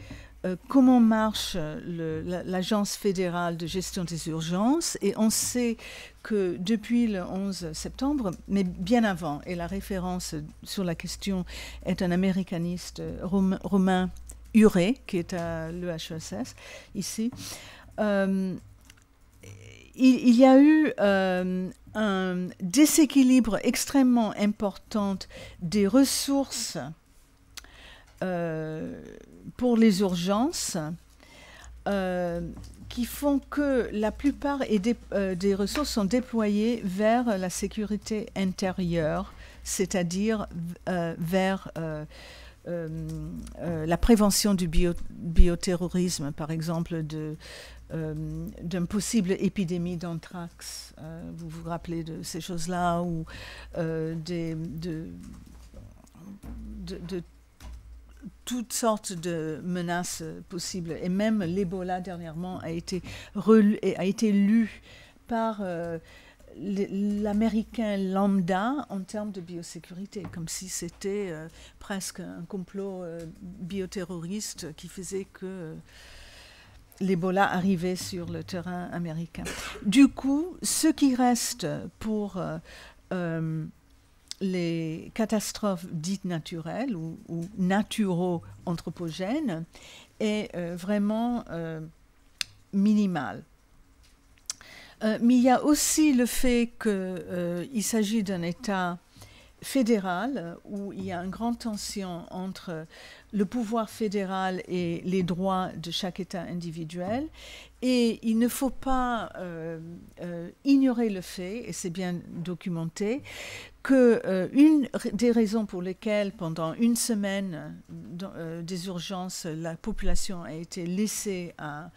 comment marche l'Agence fédérale de gestion des urgences, et on sait que depuis le 11 septembre, mais bien avant, et la référence sur la question est un américaniste Romain Huret, qui est à l'EHESS, ici, il y a eu un déséquilibre extrêmement important des ressources pour les urgences qui font que la plupart des ressources sont déployées vers la sécurité intérieure, c'est-à-dire vers la prévention du bioterrorisme, par exemple d'une possible épidémie d'anthrax. Vous vous rappelez de ces choses-là, ou de toutes sortes de menaces possibles. Et même l'Ebola, dernièrement, a été lu par l'Américain lambda en termes de biosécurité, comme si c'était presque un complot bioterroriste qui faisait que l'Ebola arrivait sur le terrain américain. Du coup, ce qui reste pour les catastrophes dites naturelles ou naturo-anthropogènes est vraiment minimal. Mais il y a aussi le fait qu'il s'agit d'un État fédéral où il y a une grande tension entre le pouvoir fédéral et les droits de chaque État individuel. Et il ne faut pas ignorer le fait, et c'est bien documenté, qu'une des raisons pour lesquelles pendant une semaine des urgences, la population a été laissée à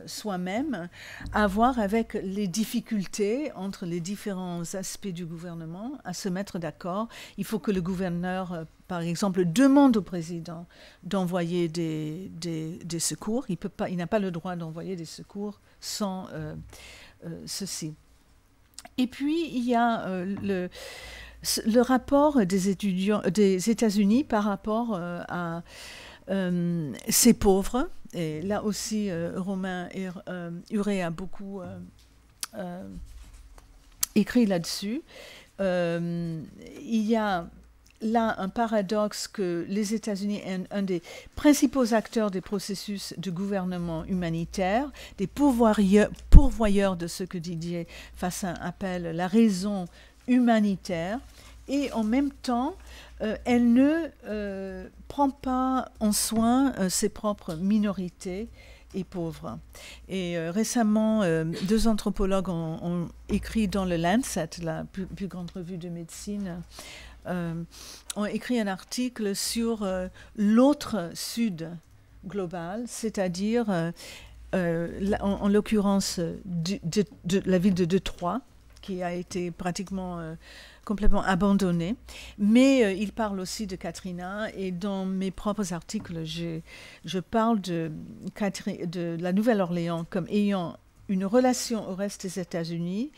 soi-même, à voir avec les difficultés entre les différents aspects du gouvernement à se mettre d'accord. Il faut que le gouverneur, par exemple, demande au président d'envoyer des secours. Il n'a pas le droit d'envoyer des secours sans ceci. Et puis, il y a le rapport des États-Unis par rapport à ces pauvres. Et là aussi, Romain Huré a beaucoup écrit là-dessus. Il y a là un paradoxe que les États-Unis est un des principaux acteurs des processus de gouvernement humanitaire, des pourvoyeurs de ce que Didier Fassin appelle la raison humanitaire, et en même temps, elle ne prend pas en soin ses propres minorités et pauvres. Et récemment, deux anthropologues ont écrit dans le Lancet, la plus grande revue de médecine, ont écrit un article sur l'autre sud global, c'est-à-dire, en l'occurrence, de la ville de Détroit, qui a été pratiquement complètement abandonnée. Mais il parle aussi de Katrina, et dans mes propres articles, je parle de la Nouvelle-Orléans comme ayant une relation au reste des États-Unis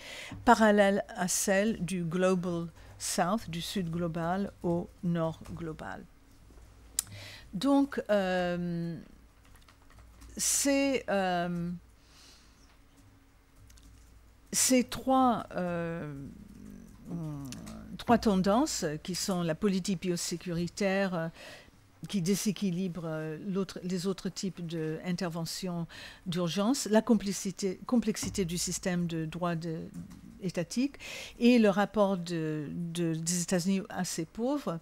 parallèle à celle du Global South, du Sud global au Nord global. Donc, ces trois tendances qui sont la politique biosécuritaire qui déséquilibre les autres types d'interventions d'urgence, la complexité du système de droit étatique et le rapport des États-Unis assez pauvres,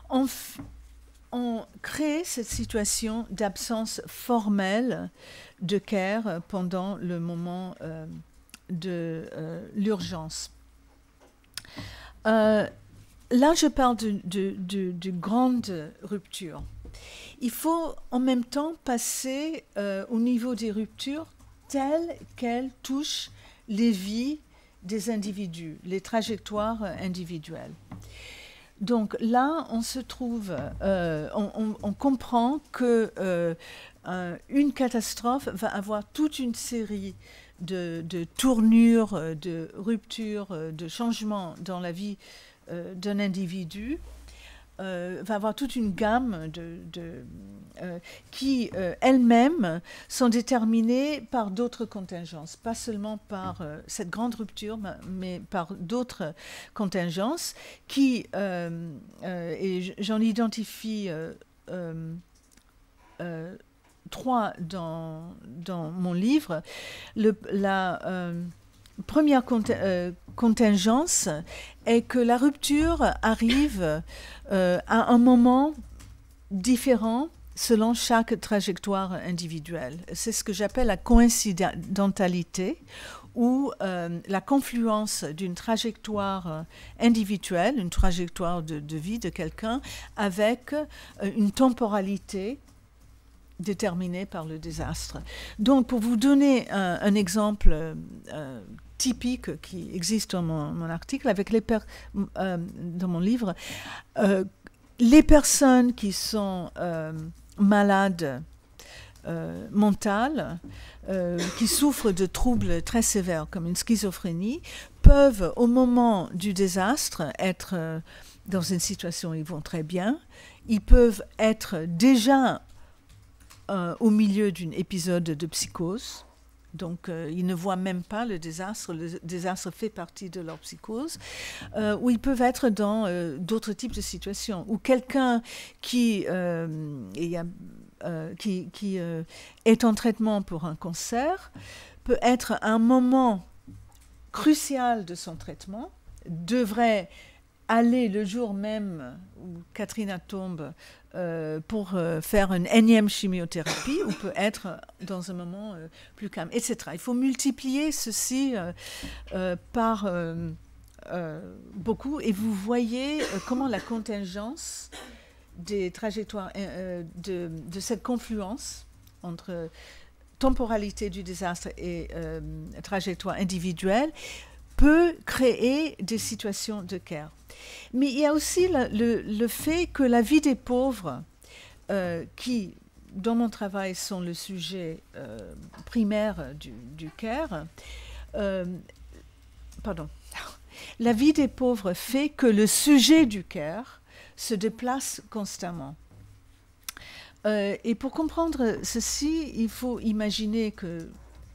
ont créé cette situation d'absence formelle de care pendant le moment de l'urgence. Là, je parle de grande rupture. Il faut en même temps passer au niveau des ruptures telles qu'elles touchent les vies des individus, les trajectoires individuelles. Donc là, on se trouve, on comprend que une catastrophe va avoir toute une série de tournures, de ruptures, de changements dans la vie d'un individu, va avoir toute une gamme qui, elles-mêmes, sont déterminées par d'autres contingences, pas seulement par cette grande rupture, mais par d'autres contingences qui, et j'en identifie trois dans mon livre. La première contingence est que la rupture arrive à un moment différent selon chaque trajectoire individuelle. C'est ce que j'appelle la coïncidentalité, ou la confluence d'une trajectoire individuelle, une trajectoire de vie de quelqu'un, avec une temporalité déterminée par le désastre. Donc, pour vous donner un exemple typique qui existe dans mon article, dans mon livre, les personnes qui sont malades mentales, qui souffrent de troubles très sévères comme une schizophrénie, peuvent, au moment du désastre, être dans une situation où ils vont très bien. Ils peuvent être déjà au milieu d'un épisode de psychose. Donc, ils ne voient même pas le désastre. Le désastre fait partie de leur psychose. Ou ils peuvent être dans d'autres types de situations. Ou quelqu'un qui est en traitement pour un cancer peut être à un moment crucial de son traitement, devrait aller le jour même où Katrina tombe pour faire une énième chimiothérapie ou peut être dans un moment plus calme, etc. Il faut multiplier ceci par beaucoup et vous voyez comment la contingence des trajectoires de cette confluence entre temporalité du désastre et trajectoire individuelle peut créer des situations de care. Mais il y a aussi le fait que la vie des pauvres, qui, dans mon travail, sont le sujet primaire du care, la vie des pauvres fait que le sujet du care se déplace constamment. Et pour comprendre ceci, il faut imaginer que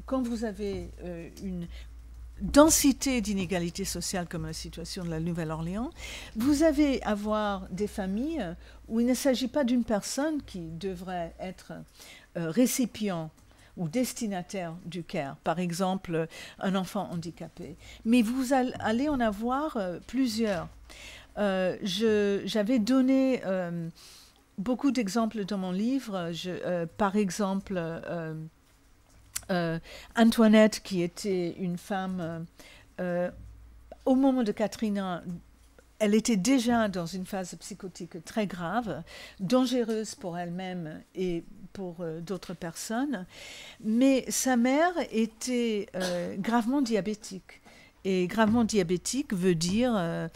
quand vous avez une densité d'inégalités sociales comme la situation de la Nouvelle-Orléans, vous allez avoir des familles où il ne s'agit pas d'une personne qui devrait être récipient ou destinataire du care, par exemple un enfant handicapé, mais vous allez en avoir plusieurs. J'avais donné beaucoup d'exemples dans mon livre, par exemple Antoinette, qui était une femme, au moment de Katrina, elle était déjà dans une phase psychotique très grave, dangereuse pour elle-même et pour d'autres personnes, mais sa mère était gravement diabétique. Et gravement diabétique veut dire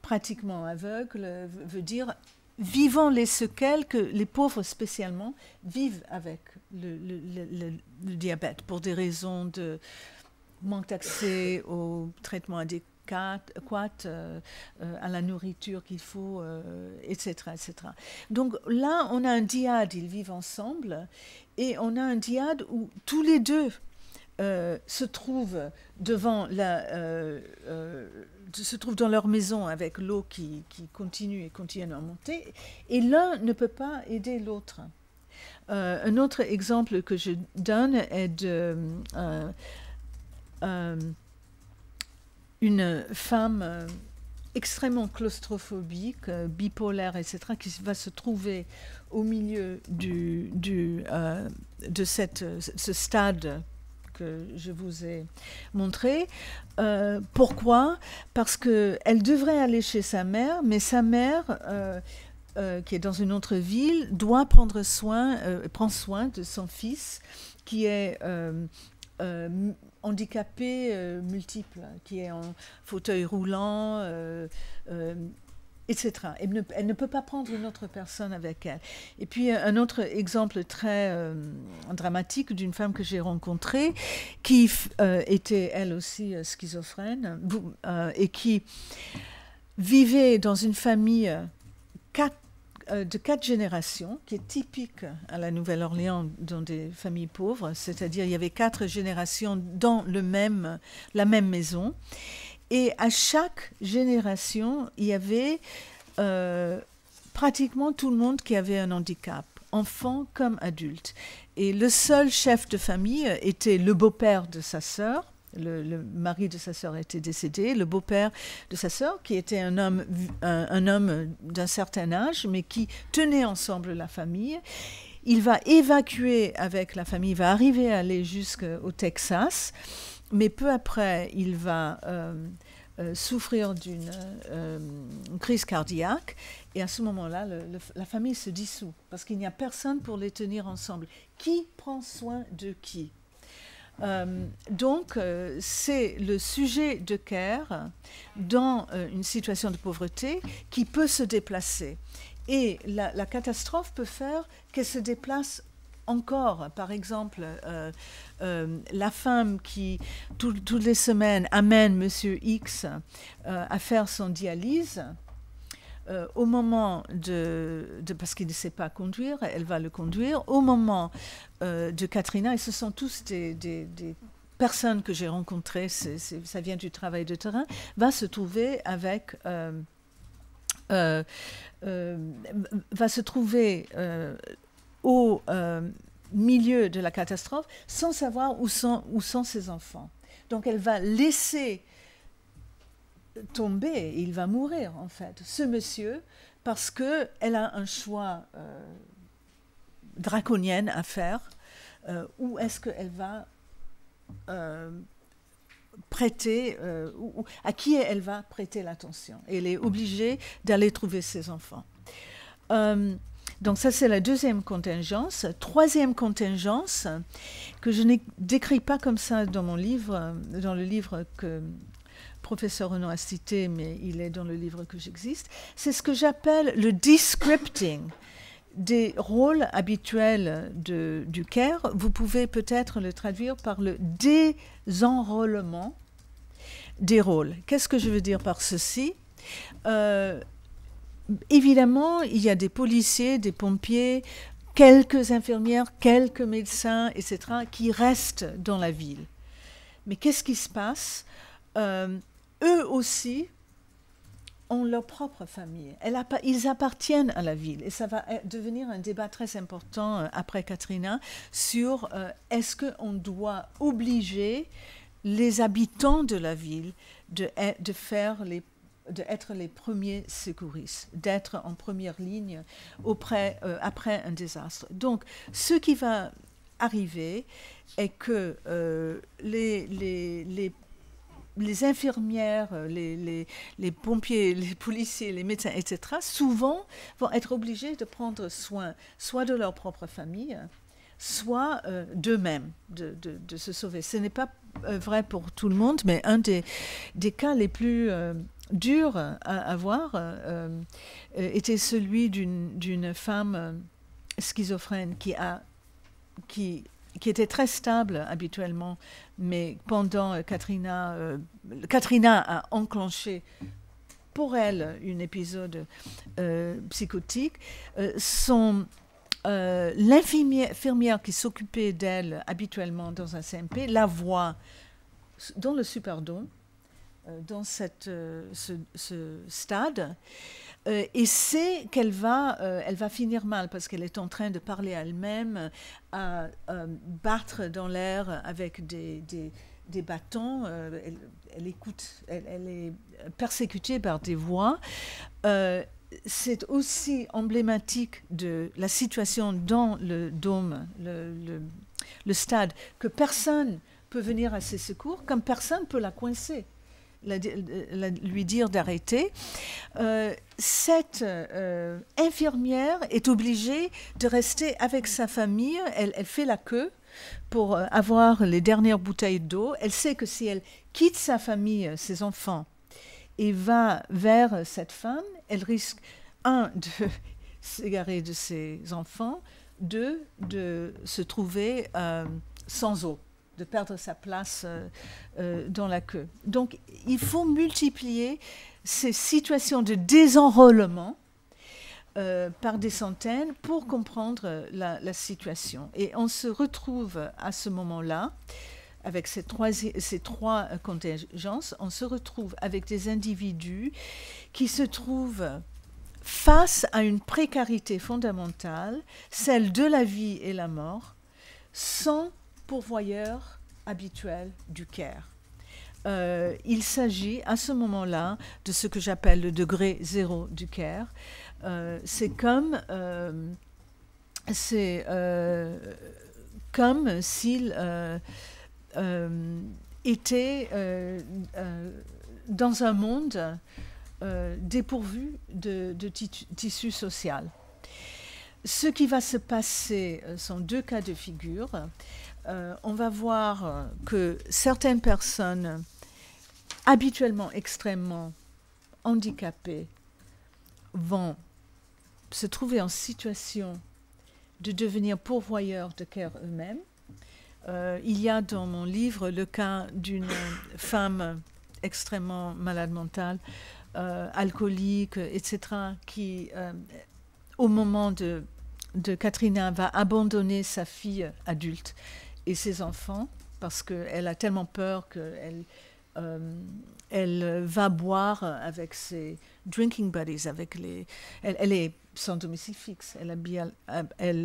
pratiquement aveugle, veut dire vivant les séquelles que les pauvres spécialement vivent avec le diabète pour des raisons de manque d'accès au traitement adéquat, à la nourriture qu'il faut, etc., etc. Donc là, on a un dyade, ils vivent ensemble, et on a un dyade où tous les deux se trouvent se trouvent dans leur maison avec l'eau qui continue et continue à monter, et l'un ne peut pas aider l'autre. Un autre exemple que je donne est une femme extrêmement claustrophobique, bipolaire, etc., qui va se trouver au milieu de ce stade que je vous ai montré. Pourquoi ? Parce qu'elle devrait aller chez sa mère, mais sa mère, qui est dans une autre ville, doit prendre prend soin de son fils, qui est handicapé multiple, qui est en fauteuil roulant, etc. Elle ne peut pas prendre une autre personne avec elle. Et puis un autre exemple très dramatique d'une femme que j'ai rencontrée, qui était elle aussi schizophrène, et qui vivait dans une famille de 4 générations, qui est typique à la Nouvelle-Orléans dans des familles pauvres, c'est-à-dire il y avait 4 générations dans la même maison. Et à chaque génération, il y avait pratiquement tout le monde qui avait un handicap, enfants comme adultes. Et le seul chef de famille était le beau-père de sa sœur. Le mari de sa sœur était décédé. Le beau-père de sa sœur, qui était un homme d'un certain âge, mais qui tenait ensemble la famille. Il va évacuer avec la famille, il va arriver à aller jusqu'au Texas, mais peu après, il va souffrir d'une crise cardiaque, et à ce moment-là, la famille se dissout, parce qu'il n'y a personne pour les tenir ensemble. Qui prend soin de qui ? Donc, c'est le sujet de care dans une situation de pauvreté qui peut se déplacer. Et la catastrophe peut faire qu'elle se déplace encore. Par exemple, la femme qui, toutes les semaines, amène Monsieur X à faire son dialyse, au moment parce qu'il ne sait pas conduire, elle va le conduire. Au moment de Katrina, et ce sont tous des personnes que j'ai rencontrées, ça vient du travail de terrain, va se trouver avec... va se trouver au milieu de la catastrophe sans savoir où sont ses enfants. Donc elle va laisser tomber, il va mourir en fait, ce monsieur, parce qu'elle a un choix draconien à faire. Où est-ce qu'elle va prêter, à qui elle va prêter l'attention. Elle est obligée d'aller trouver ses enfants. Donc ça, c'est la deuxième contingence. Troisième contingence, que je ne décris pas comme ça dans mon livre, dans le livre que professeur Renaud a cité, mais il est dans le livre que j'existe, c'est ce que j'appelle le descripting des rôles habituels du CARE. Vous pouvez peut-être le traduire par le désenrôlement des rôles. Qu'est-ce que je veux dire par ceci? Évidemment, il y a des policiers, des pompiers, quelques infirmières, quelques médecins, etc., qui restent dans la ville. Mais qu'est-ce qui se passe? Eux aussi ont leur propre famille. Ils appartiennent à la ville. Et ça va devenir un débat très important après Katrina sur est-ce qu'on doit obliger les habitants de la ville d'être les premiers secouristes, d'être en première ligne après un désastre. Donc, ce qui va arriver est que les infirmières, les pompiers, les policiers, les médecins, etc., souvent vont être obligés de prendre soin soit de leur propre famille, soit d'eux-mêmes, de se sauver. Ce n'est pas vrai pour tout le monde, mais un des cas les plus durs à voir était celui d'une femme schizophrène qui était très stable habituellement, mais pendant Katrina a enclenché pour elle un épisode psychotique. L'infirmière qui s'occupait d'elle habituellement dans un CMP la voit dans le Superdome, dans ce stade, et sait qu'elle elle va finir mal parce qu'elle est en train de parler à elle-même, à battre dans l'air avec des bâtons. Elle écoute, elle est persécutée par des voix. C'est aussi emblématique de la situation dans le dôme, le stade, que personne peut venir à ses secours, comme personne peut la coincer. Lui dire d'arrêter. Cette infirmière est obligée de rester avec sa famille. Elle fait la queue pour avoir les dernières bouteilles d'eau. Elle sait que si elle quitte sa famille, ses enfants, et va vers cette femme, elle risque, un, de s'égarer de ses enfants, deux, de se trouver sans eau, de perdre sa place dans la queue. Donc, il faut multiplier ces situations de désenrôlement par des centaines pour comprendre la situation. Et on se retrouve à ce moment-là, avec ces trois contingences, on se retrouve avec des individus qui se trouvent face à une précarité fondamentale, celle de la vie et la mort, sans pourvoyeur habituel du CARE. Il s'agit à ce moment-là de ce que j'appelle le degré zéro du CARE. C'est comme s'il était dans un monde dépourvu de tissu social. Ce qui va se passer sont deux cas de figure. On va voir que certaines personnes habituellement extrêmement handicapées vont se trouver en situation de devenir pourvoyeurs de CARE eux-mêmes. Il y a dans mon livre le cas d'une femme extrêmement malade mentale, alcoolique, etc., qui, au moment de Katrina, va abandonner sa fille adulte et ses enfants parce qu'elle a tellement peur qu'elle elle va boire avec ses drinking buddies, elle est sans domicile fixe, elle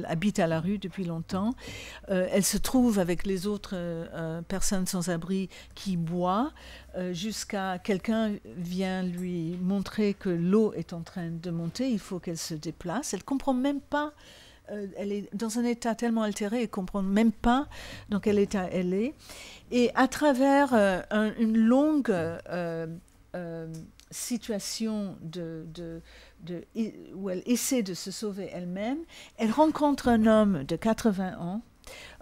habite à la rue depuis longtemps, elle se trouve avec les autres personnes sans abri qui boivent, jusqu'à quelqu'un vient lui montrer que l'eau est en train de monter, il faut qu'elle se déplace, elle ne comprend même pas. Elle est dans un état tellement altéré, elle ne comprend même pas dans quel état elle est. Et à travers une longue situation où elle essaie de se sauver elle-même, elle rencontre un homme de 80 ans.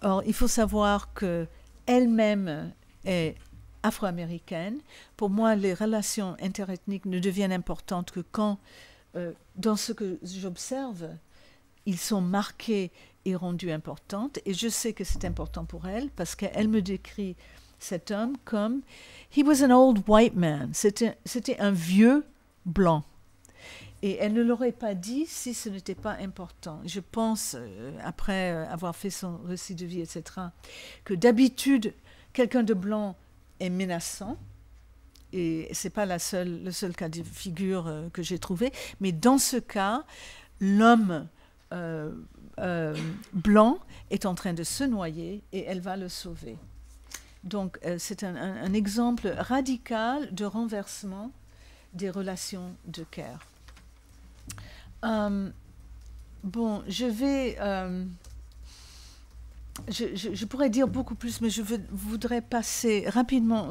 Or, il faut savoir qu'elle-même est afro-américaine. Pour moi, les relations interethniques ne deviennent importantes que quand, dans ce que j'observe, ils sont marqués et rendus importantes. Et je sais que c'est important pour elle parce qu'elle me décrit cet homme comme « he was an old white man ». C'était un vieux blanc. Et elle ne l'aurait pas dit si ce n'était pas important. Je pense, après avoir fait son récit de vie, etc., que d'habitude, quelqu'un de blanc est menaçant. Et ce n'est pas le seul cas de figure que j'ai trouvé. Mais dans ce cas, l'homme blanc est en train de se noyer et elle va le sauver. Donc, c'est un exemple radical de renversement des relations de care. Bon, je pourrais dire beaucoup plus, mais je voudrais passer rapidement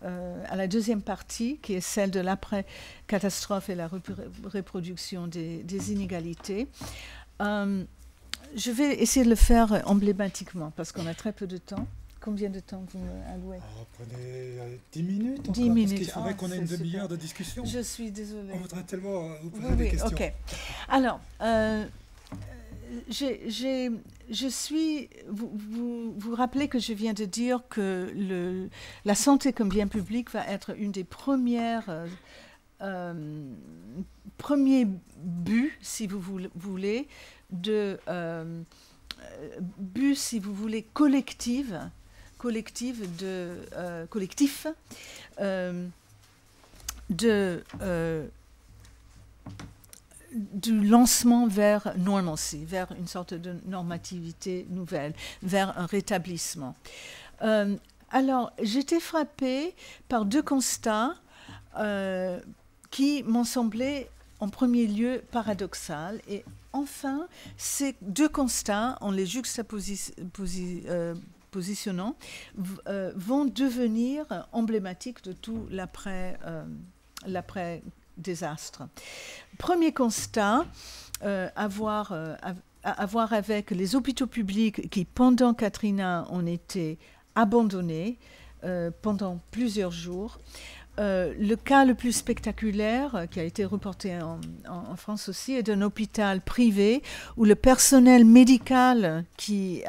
à la deuxième partie, qui est celle de l'après-catastrophe et la reproduction des inégalités. Je vais essayer de le faire emblématiquement, parce qu'on a très peu de temps. Combien de temps vous me allouez? Prenez 10 minutes. 10 minutes. Parce qu'il faudrait qu'on ait une demi-heure de discussion. Je suis désolée. On voudrait tellement vous poser des questions. Ok. Alors, vous rappelez que je viens de dire que la santé comme bien public va être une des premiers buts, si vous voulez, collectif du lancement vers normalcy, vers une sorte de normativité nouvelle, vers un rétablissement. Alors, j'étais frappée par deux constats qui m'ont semblé en premier lieu paradoxal. Et enfin, ces deux constats, en les juxtapositionnant, vont devenir emblématiques de tout l'après-désastre. Premier constat, à voir avec les hôpitaux publics qui, pendant Katrina, ont été abandonnés pendant plusieurs jours. Le cas le plus spectaculaire, qui a été reporté en France aussi, est d'un hôpital privé où le personnel médical qui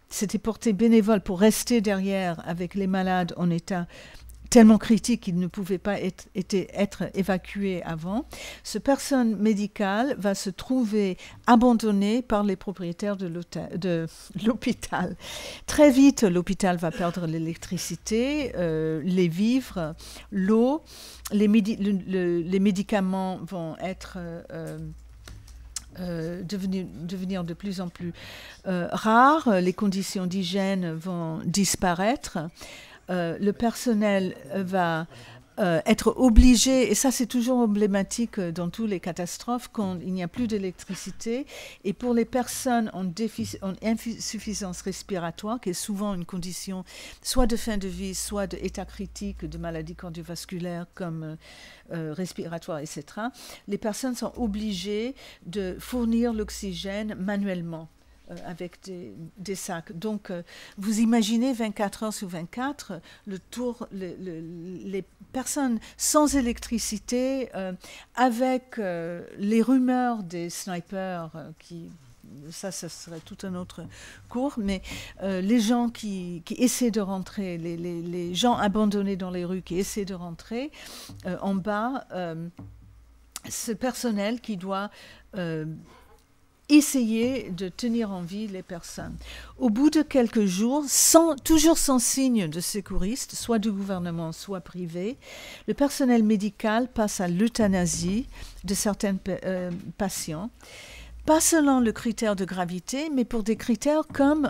s'était porté bénévole pour rester derrière avec les malades en état tellement critique qu'ils ne pouvaient pas être évacués avant, ce personnel médical va se trouver abandonné par les propriétaires de l'hôpital. Très vite, l'hôpital va perdre l'électricité, les vivres, l'eau, les médicaments vont devenir de plus en plus rares, les conditions d'hygiène vont disparaître. Le personnel va être obligé, et ça c'est toujours emblématique dans toutes les catastrophes, quand il n'y a plus d'électricité, et pour les personnes en insuffisance respiratoire, qui est souvent une condition soit de fin de vie, soit d'état critique, de maladies cardiovasculaires comme respiratoires, etc., les personnes sont obligées de fournir l'oxygène manuellement. Avec des sacs. Donc, vous imaginez 24 heures sur 24, les personnes sans électricité, avec les rumeurs des snipers, ça serait tout un autre cours, mais les gens qui essaient de rentrer, les gens abandonnés dans les rues qui essaient de rentrer, en bas, ce personnel qui doit essayer de tenir en vie les personnes. Au bout de quelques jours, toujours sans signe de secouriste, soit du gouvernement, soit privé, le personnel médical passe à l'euthanasie de certains patients, pas selon le critère de gravité, mais pour des critères comme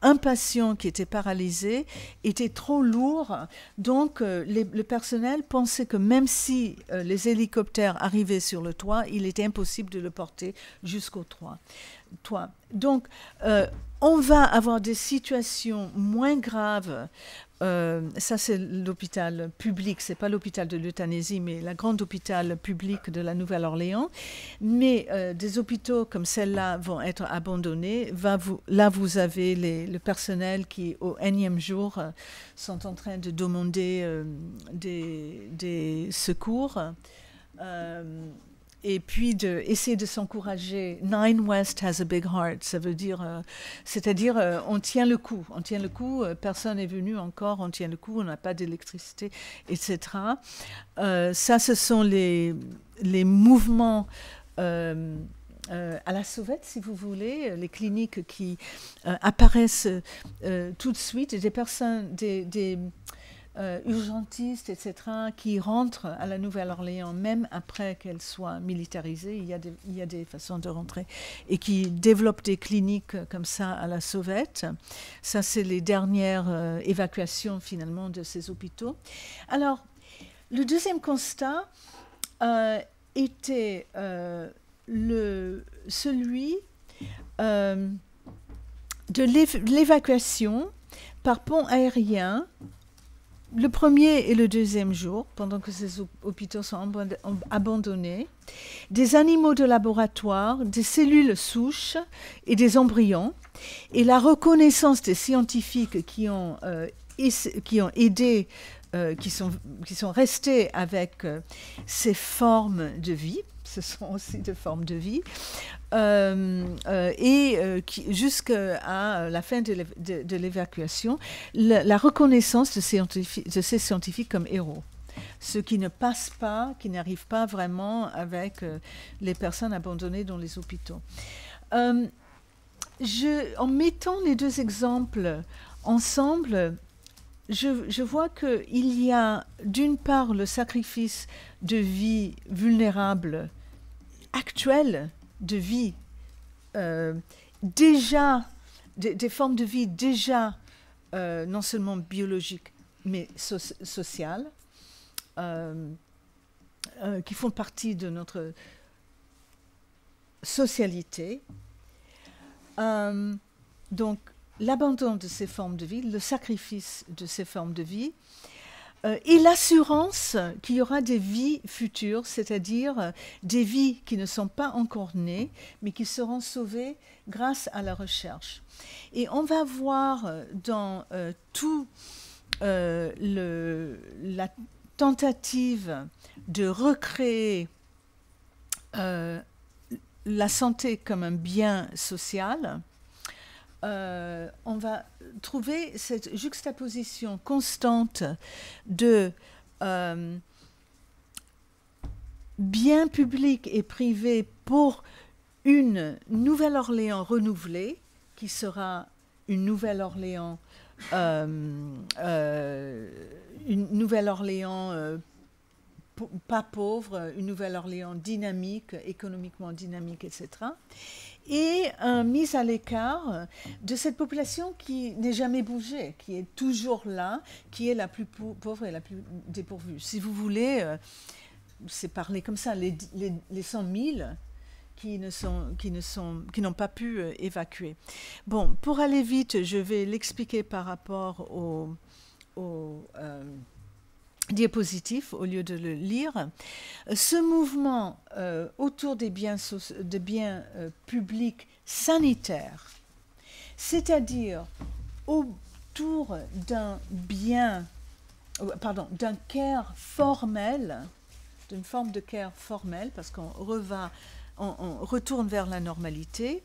un patient qui était paralysé était trop lourd. Donc, le personnel pensait que même si les hélicoptères arrivaient sur le toit, il était impossible de le porter jusqu'au toit. Donc, on va avoir des situations moins graves. Ça, c'est l'hôpital public, c'est pas l'hôpital de l'euthanasie, mais la grande hôpital public de la Nouvelle-Orléans. Mais des hôpitaux comme celle-là vont être abandonnés. Là, vous avez le personnel qui, au énième jour, sont en train de demander des secours. Et puis d'essayer de s'encourager. Nine West has a big heart, ça veut dire, c'est-à-dire on tient le coup, personne n'est venu encore, on tient le coup, on n'a pas d'électricité, etc. Ça, ce sont les mouvements à la sauvette, si vous voulez, les cliniques qui apparaissent tout de suite, et des personnes, des urgentistes, etc., qui rentrent à la Nouvelle-Orléans, même après qu'elle soit militarisée, il y a des façons de rentrer, et qui développent des cliniques comme ça à la sauvette. Ça, c'est les dernières évacuations, finalement, de ces hôpitaux. Alors, le deuxième constat était celui de l'évacuation par pont aérien le premier et le deuxième jour, pendant que ces hôpitaux sont abandonnés, des animaux de laboratoire, des cellules souches et des embryons, et la reconnaissance des scientifiques qui ont aidé, qui sont restés avec ces formes de vie. Ce sont aussi des formes de vie, jusqu'à la fin de l'évacuation, la reconnaissance de ces scientifiques comme héros, ceux qui ne passent pas, qui n'arrivent pas vraiment avec les personnes abandonnées dans les hôpitaux. En mettant les deux exemples ensemble, je vois qu'il y a d'une part le sacrifice de vie vulnérable actuelle de vie, déjà, des formes de vie déjà non seulement biologiques, mais sociales, qui font partie de notre socialité. Donc, l'abandon de ces formes de vie, le sacrifice de ces formes de vie, et l'assurance qu'il y aura des vies futures, c'est-à-dire des vies qui ne sont pas encore nées, mais qui seront sauvées grâce à la recherche. Et on va voir dans tout la tentative de recréer la santé comme un bien social, on va trouver cette juxtaposition constante de biens publics et privés pour une Nouvelle-Orléans renouvelée, qui sera une Nouvelle-Orléans pas pauvre, une Nouvelle-Orléans dynamique, économiquement dynamique, etc. Et mise à l'écart de cette population qui n'est jamais bougée, qui est toujours là, qui est la plus pauvre et la plus dépourvue. Si vous voulez, c'est parler comme ça, les 100 000 qui n'ont pas pu évacuer. Bon, pour aller vite, je vais l'expliquer par rapport au diapositive au lieu de le lire. Ce mouvement autour des biens publics sanitaires, c'est-à-dire autour d'un care formel, d'une forme de care formel, parce qu'on retourne vers la normalité,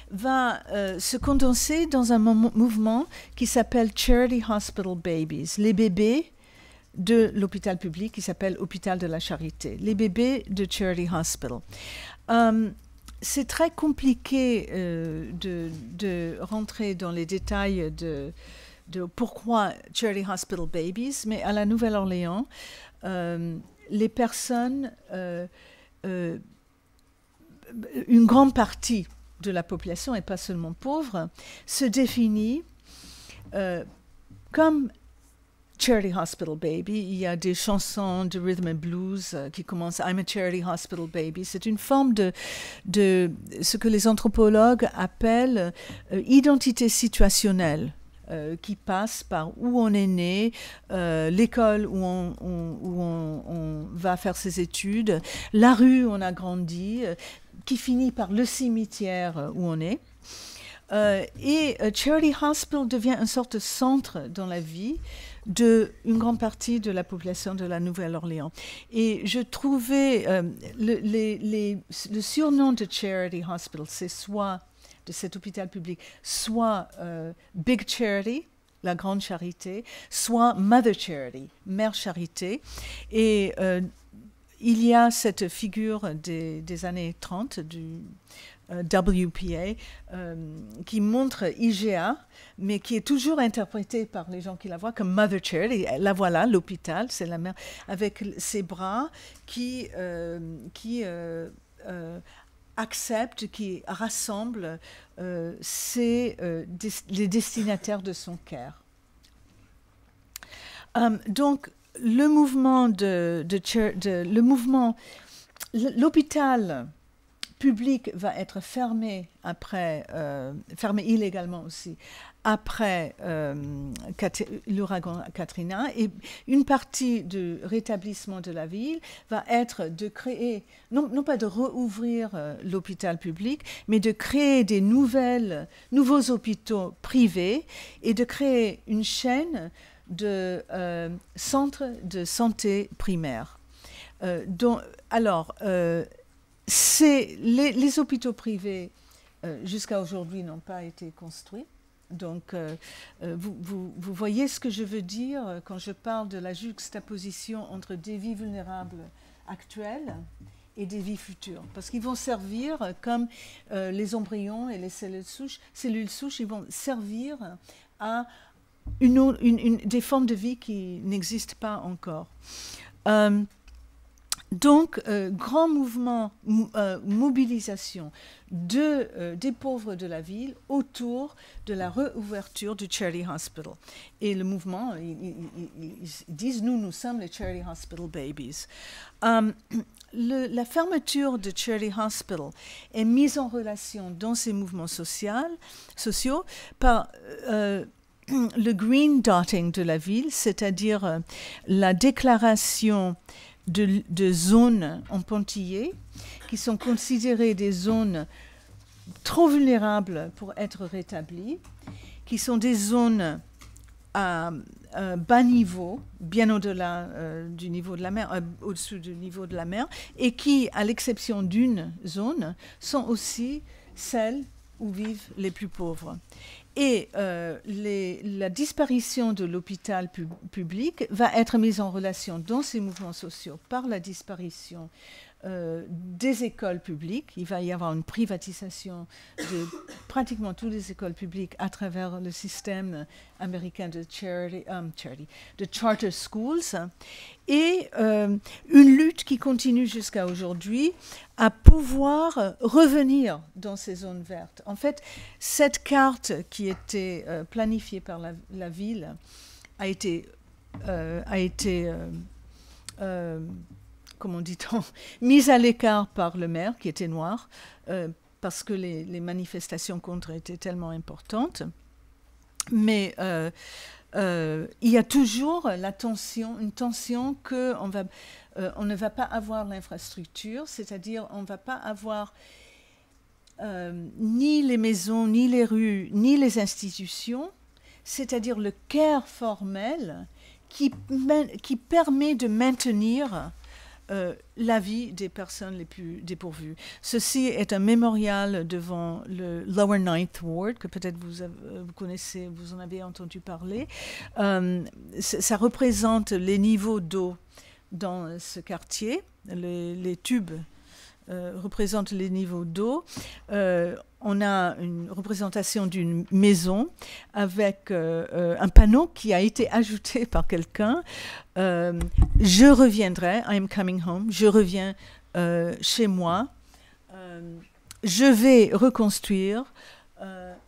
va se condenser dans un mouvement qui s'appelle Charity Hospital Babies, les bébés de l'hôpital public qui s'appelle Hôpital de la Charité, les bébés de Charity Hospital. c'est très compliqué de rentrer dans les détails de pourquoi Charity Hospital Babies, mais à la Nouvelle-Orléans, les personnes, une grande partie de la population, et pas seulement pauvre, se définit comme Charity Hospital Baby. Il y a des chansons de rhythm and blues qui commencent I'm a Charity Hospital Baby. C'est une forme de ce que les anthropologues appellent identité situationnelle, qui passe par où on est né, l'école où on va faire ses études, la rue où on a grandi, qui finit par le cimetière où on est. Et Charity Hospital devient une sorte de centre dans la vie d'une grande partie de la population de la Nouvelle-Orléans. Et je trouvais le surnom de Charity Hospital, c'est soit de cet hôpital public, soit Big Charity, la grande charité, soit Mother Charity, mère charité. Et il y a cette figure des années 30 du WPA qui montre IGA, mais qui est toujours interprétée par les gens qui la voient comme Mother Charity. La voilà, l'hôpital, c'est la mère, avec ses bras qui accepte, qui rassemble les destinataires de son care. Donc, le mouvement l'hôpital public va être fermé après, fermé illégalement aussi, après l'ouragan Katrina. Et une partie du rétablissement de la ville va être de créer, non pas de rouvrir l'hôpital public, mais de créer des nouveaux hôpitaux privés et de créer une chaîne de centres de santé primaire. Les hôpitaux privés, jusqu'à aujourd'hui, n'ont pas été construits. Donc, vous voyez ce que je veux dire quand je parle de la juxtaposition entre des vies vulnérables actuelles et des vies futures. Parce qu'ils vont servir comme les embryons et les cellules souches, ils vont servir à des formes de vie qui n'existent pas encore. Donc, grand mouvement, mobilisation des pauvres de la ville autour de la réouverture du Charity Hospital. Et le mouvement, ils disent, nous sommes les Charity Hospital Babies. La fermeture de Charity Hospital est mise en relation dans ces mouvements sociaux par le green dotting de la ville, c'est-à-dire la déclaration de zones en pointillés qui sont considérées des zones trop vulnérables pour être rétablies, qui sont des zones à bas niveau, bien au-delà du niveau de la mer, au-dessus du niveau de la mer, et qui, à l'exception d'une zone, sont aussi celles où vivent les plus pauvres. Et la disparition de l'hôpital public va être mise en relation dans ces mouvements sociaux par la disparition des écoles publiques. Il va y avoir une privatisation de pratiquement toutes les écoles publiques à travers le système américain de charter schools, et une lutte qui continue jusqu'à aujourd'hui à pouvoir revenir dans ces zones vertes. En fait, cette carte qui était planifiée par la ville a été comment dit-on, mise à l'écart par le maire, qui était noir, parce que les manifestations contre étaient tellement importantes. Mais il y a toujours une tension qu'on on ne va pas avoir l'infrastructure, c'est-à-dire on ne va pas avoir ni les maisons, ni les rues, ni les institutions, c'est-à-dire le care formel qui permet de maintenir la vie des personnes les plus dépourvues. Ceci est un mémorial devant le Lower Ninth Ward, que peut-être vous connaissez, vous en avez entendu parler. Ça représente les niveaux d'eau dans ce quartier, les tubes représente les niveaux d'eau. On a une représentation d'une maison avec un panneau qui a été ajouté par quelqu'un. Je reviendrai, I am coming home, je reviens chez moi. Je vais reconstruire.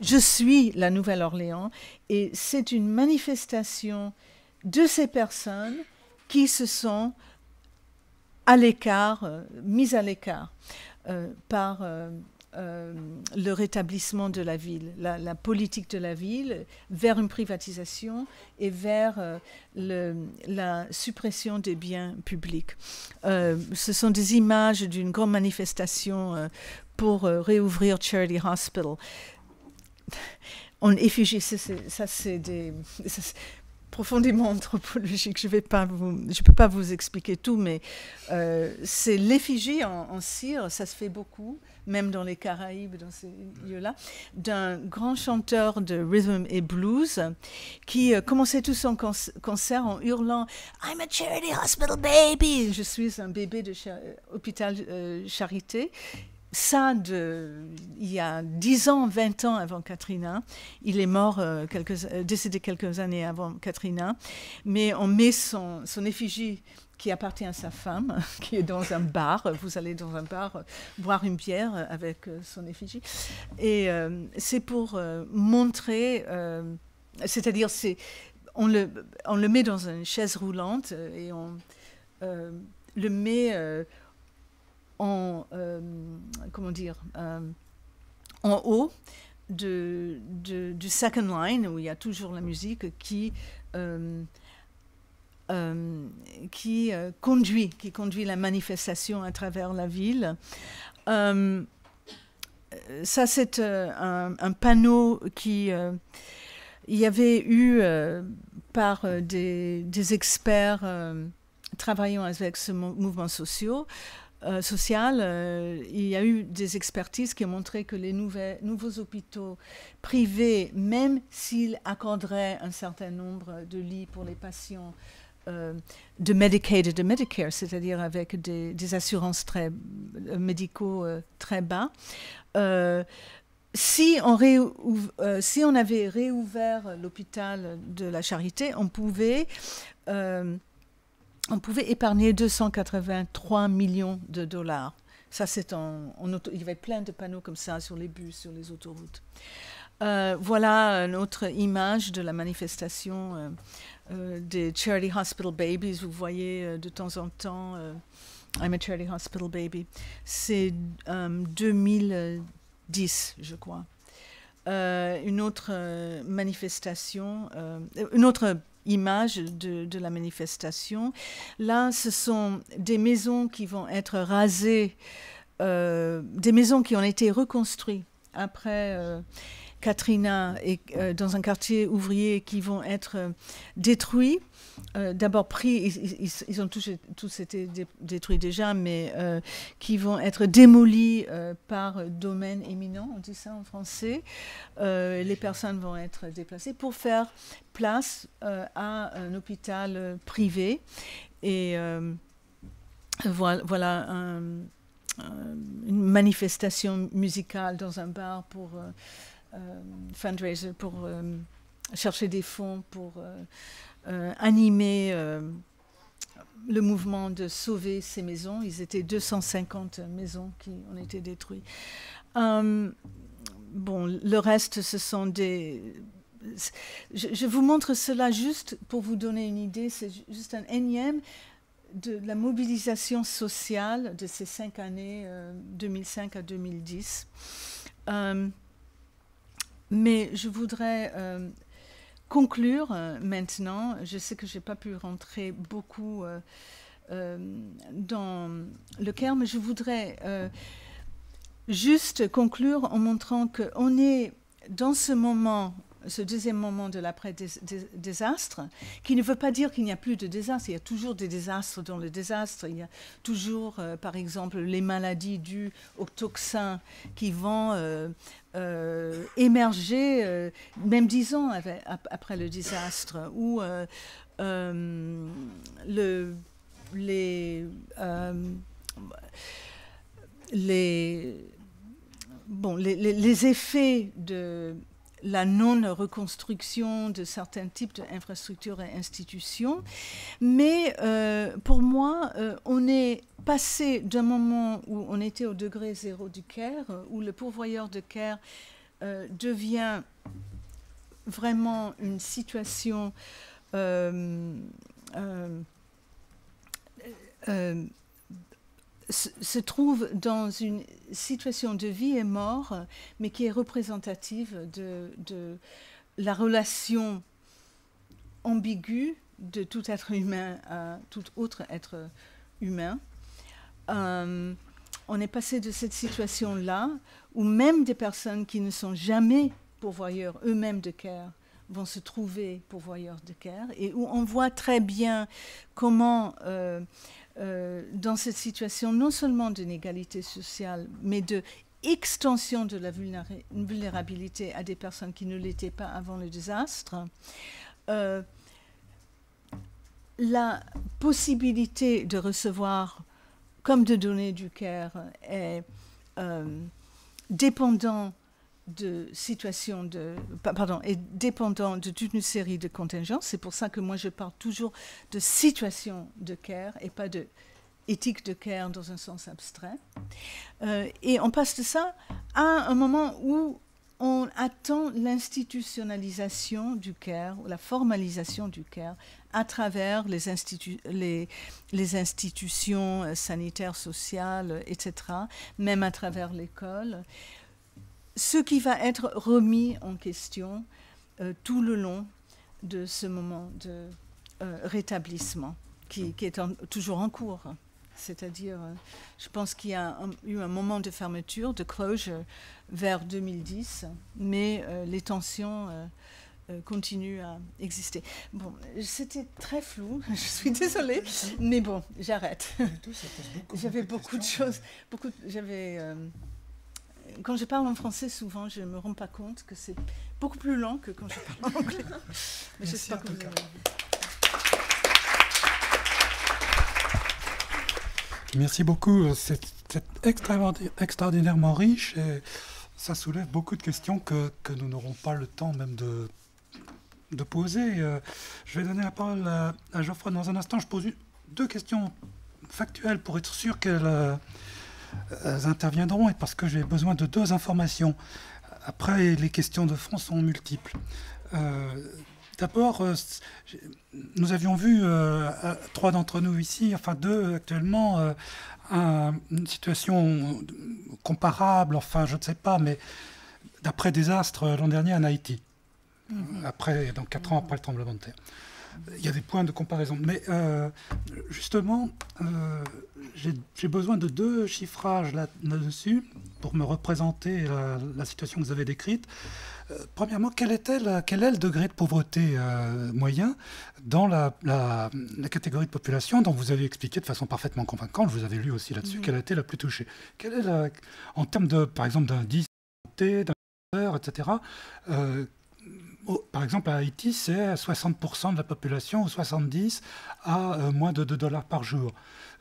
Je suis la Nouvelle-Orléans. Et c'est une manifestation de ces personnes qui se sont à l'écart, mises à l'écart par le rétablissement de la ville, la politique de la ville vers une privatisation et vers la suppression des biens publics. Ce sont des images d'une grande manifestation pour réouvrir Charity Hospital. En effigie, ça c'est profondément anthropologique. Je ne peux pas vous expliquer tout, mais c'est l'effigie en cire, ça se fait beaucoup, même dans les Caraïbes, dans ces lieux-là, d'un grand chanteur de rhythm et blues qui commençait tout son concert en hurlant « I'm a charity hospital baby !» Je suis un bébé de hôpital Charité. Ça, il y a 10 ans, 20 ans avant Katrina. Il est mort, décédé quelques années avant Katrina. Mais on met son effigie qui appartient à sa femme, qui est dans un bar. Vous allez dans un bar boire une bière avec son effigie. Et c'est pour montrer, c'est-à-dire on le met dans une chaise roulante et on le met... comment dire, en haut du second line, où il y a toujours la musique qui conduit la manifestation à travers la ville. Ça, c'est un panneau qui... il y avait eu par des experts travaillant avec ce mouvement social, il y a eu des expertises qui ont montré que les nouveaux hôpitaux privés, même s'ils accorderaient un certain nombre de lits pour les patients de Medicaid et de Medicare, c'est-à-dire avec des assurances médicaux très bas, si on avait réouvert l'hôpital de la Charité, on pouvait épargner 283 millions de dollars. Ça, c'est il y avait plein de panneaux comme ça sur les bus, sur les autoroutes. Voilà une autre image de la manifestation des Charity Hospital Babies. Vous voyez de temps en temps I'm a Charity Hospital Baby. C'est 2010, je crois. Une autre manifestation, une autre image de la manifestation. Là, ce sont des maisons qui vont être rasées, des maisons qui ont été reconstruites après Katrina et dans un quartier ouvrier qui vont être détruits. D'abord ils ont tous été détruits déjà, mais qui vont être démolis par domaine éminent, on dit ça en français. Les personnes vont être déplacées pour faire place à un hôpital privé. Et voilà une manifestation musicale dans un bar pour fundraiser, pour chercher des fonds pour animer le mouvement de sauver ces maisons. Ils étaient 250 maisons qui ont été détruites. Bon, le reste, ce sont des... Je vous montre cela juste pour vous donner une idée. C'est juste un énième de la mobilisation sociale de ces 5 années, 2005 à 2010. Mais je voudrais conclure maintenant. Je sais que je n'ai pas pu rentrer beaucoup dans le Caire, mais je voudrais juste conclure en montrant qu'on est dans ce moment, ce deuxième moment de l'après-désastre, qui ne veut pas dire qu'il n'y a plus de désastre. Il y a toujours des désastres dans le désastre. Il y a toujours, par exemple, les maladies dues aux toxins qui vont émerger, même 10 ans après le désastre, ou les effets de la non-reconstruction de certains types d'infrastructures et institutions. Mais pour moi, on est passé d'un moment où on était au degré zéro du Caire, où le pourvoyeur de Caire devient vraiment une situation se trouve dans une situation de vie et mort, mais qui est représentative de la relation ambiguë de tout être humain à tout autre être humain. On est passé de cette situation-là, où même des personnes qui ne sont jamais pourvoyeurs eux-mêmes de Caire vont se trouver pourvoyeurs de Caire, et où on voit très bien comment dans cette situation non seulement d'inégalité sociale, mais d'extension de la vulnérabilité à des personnes qui ne l'étaient pas avant le désastre, la possibilité de recevoir comme de donner du Caire est dépendant de situations est dépendant de toute une série de contingences. C'est pour ça que moi je parle toujours de situation de Caire et pas de éthique de Caire dans un sens abstrait. Et on passe de ça à un moment où on attend l'institutionnalisation du Caire, ou la formalisation du Caire, à travers les institutions sanitaires, sociales, etc., même à travers l'école. Ce qui va être remis en question tout le long de ce moment de rétablissement qui est toujours en cours. C'est-à-dire, je pense qu'il y a eu un moment de fermeture, de closure, vers 2010, mais les tensions continuent à exister. Bon, c'était très flou, je suis désolée, mais bon, j'arrête. J'avais beaucoup de choses, quand je parle en français, souvent, je ne me rends pas compte que c'est beaucoup plus lent que quand je parle en anglais. Mais j'espère que vous avez... Merci beaucoup. C'est extraordinairement riche et ça soulève beaucoup de questions que nous n'aurons pas le temps même de poser. Je vais donner la parole à Geoffroy dans un instant. Je pose 2 questions factuelles pour être sûr qu'elles interviendront et parce que j'ai besoin de 2 informations. Après, les questions de fond sont multiples. D'abord, nous avions vu, 3 d'entre nous ici, enfin 2 actuellement, une situation comparable, enfin je ne sais pas, mais d'après-désastre l'an dernier en Haïti, donc 4 ans après le tremblement de terre. Il y a des points de comparaison. Mais justement, j'ai besoin de 2 chiffrages là-dessus pour me représenter la situation que vous avez décrite. Premièrement, quel est le degré de pauvreté moyen dans la catégorie de population dont vous avez expliqué de façon parfaitement convaincante, je vous avais lu aussi là-dessus, quelle a été la plus touchée. Quelle est en termes de, par exemple, d'indice, d'un etc., par exemple, à Haïti, c'est 60% de la population, ou 70% à moins de $2 par jour,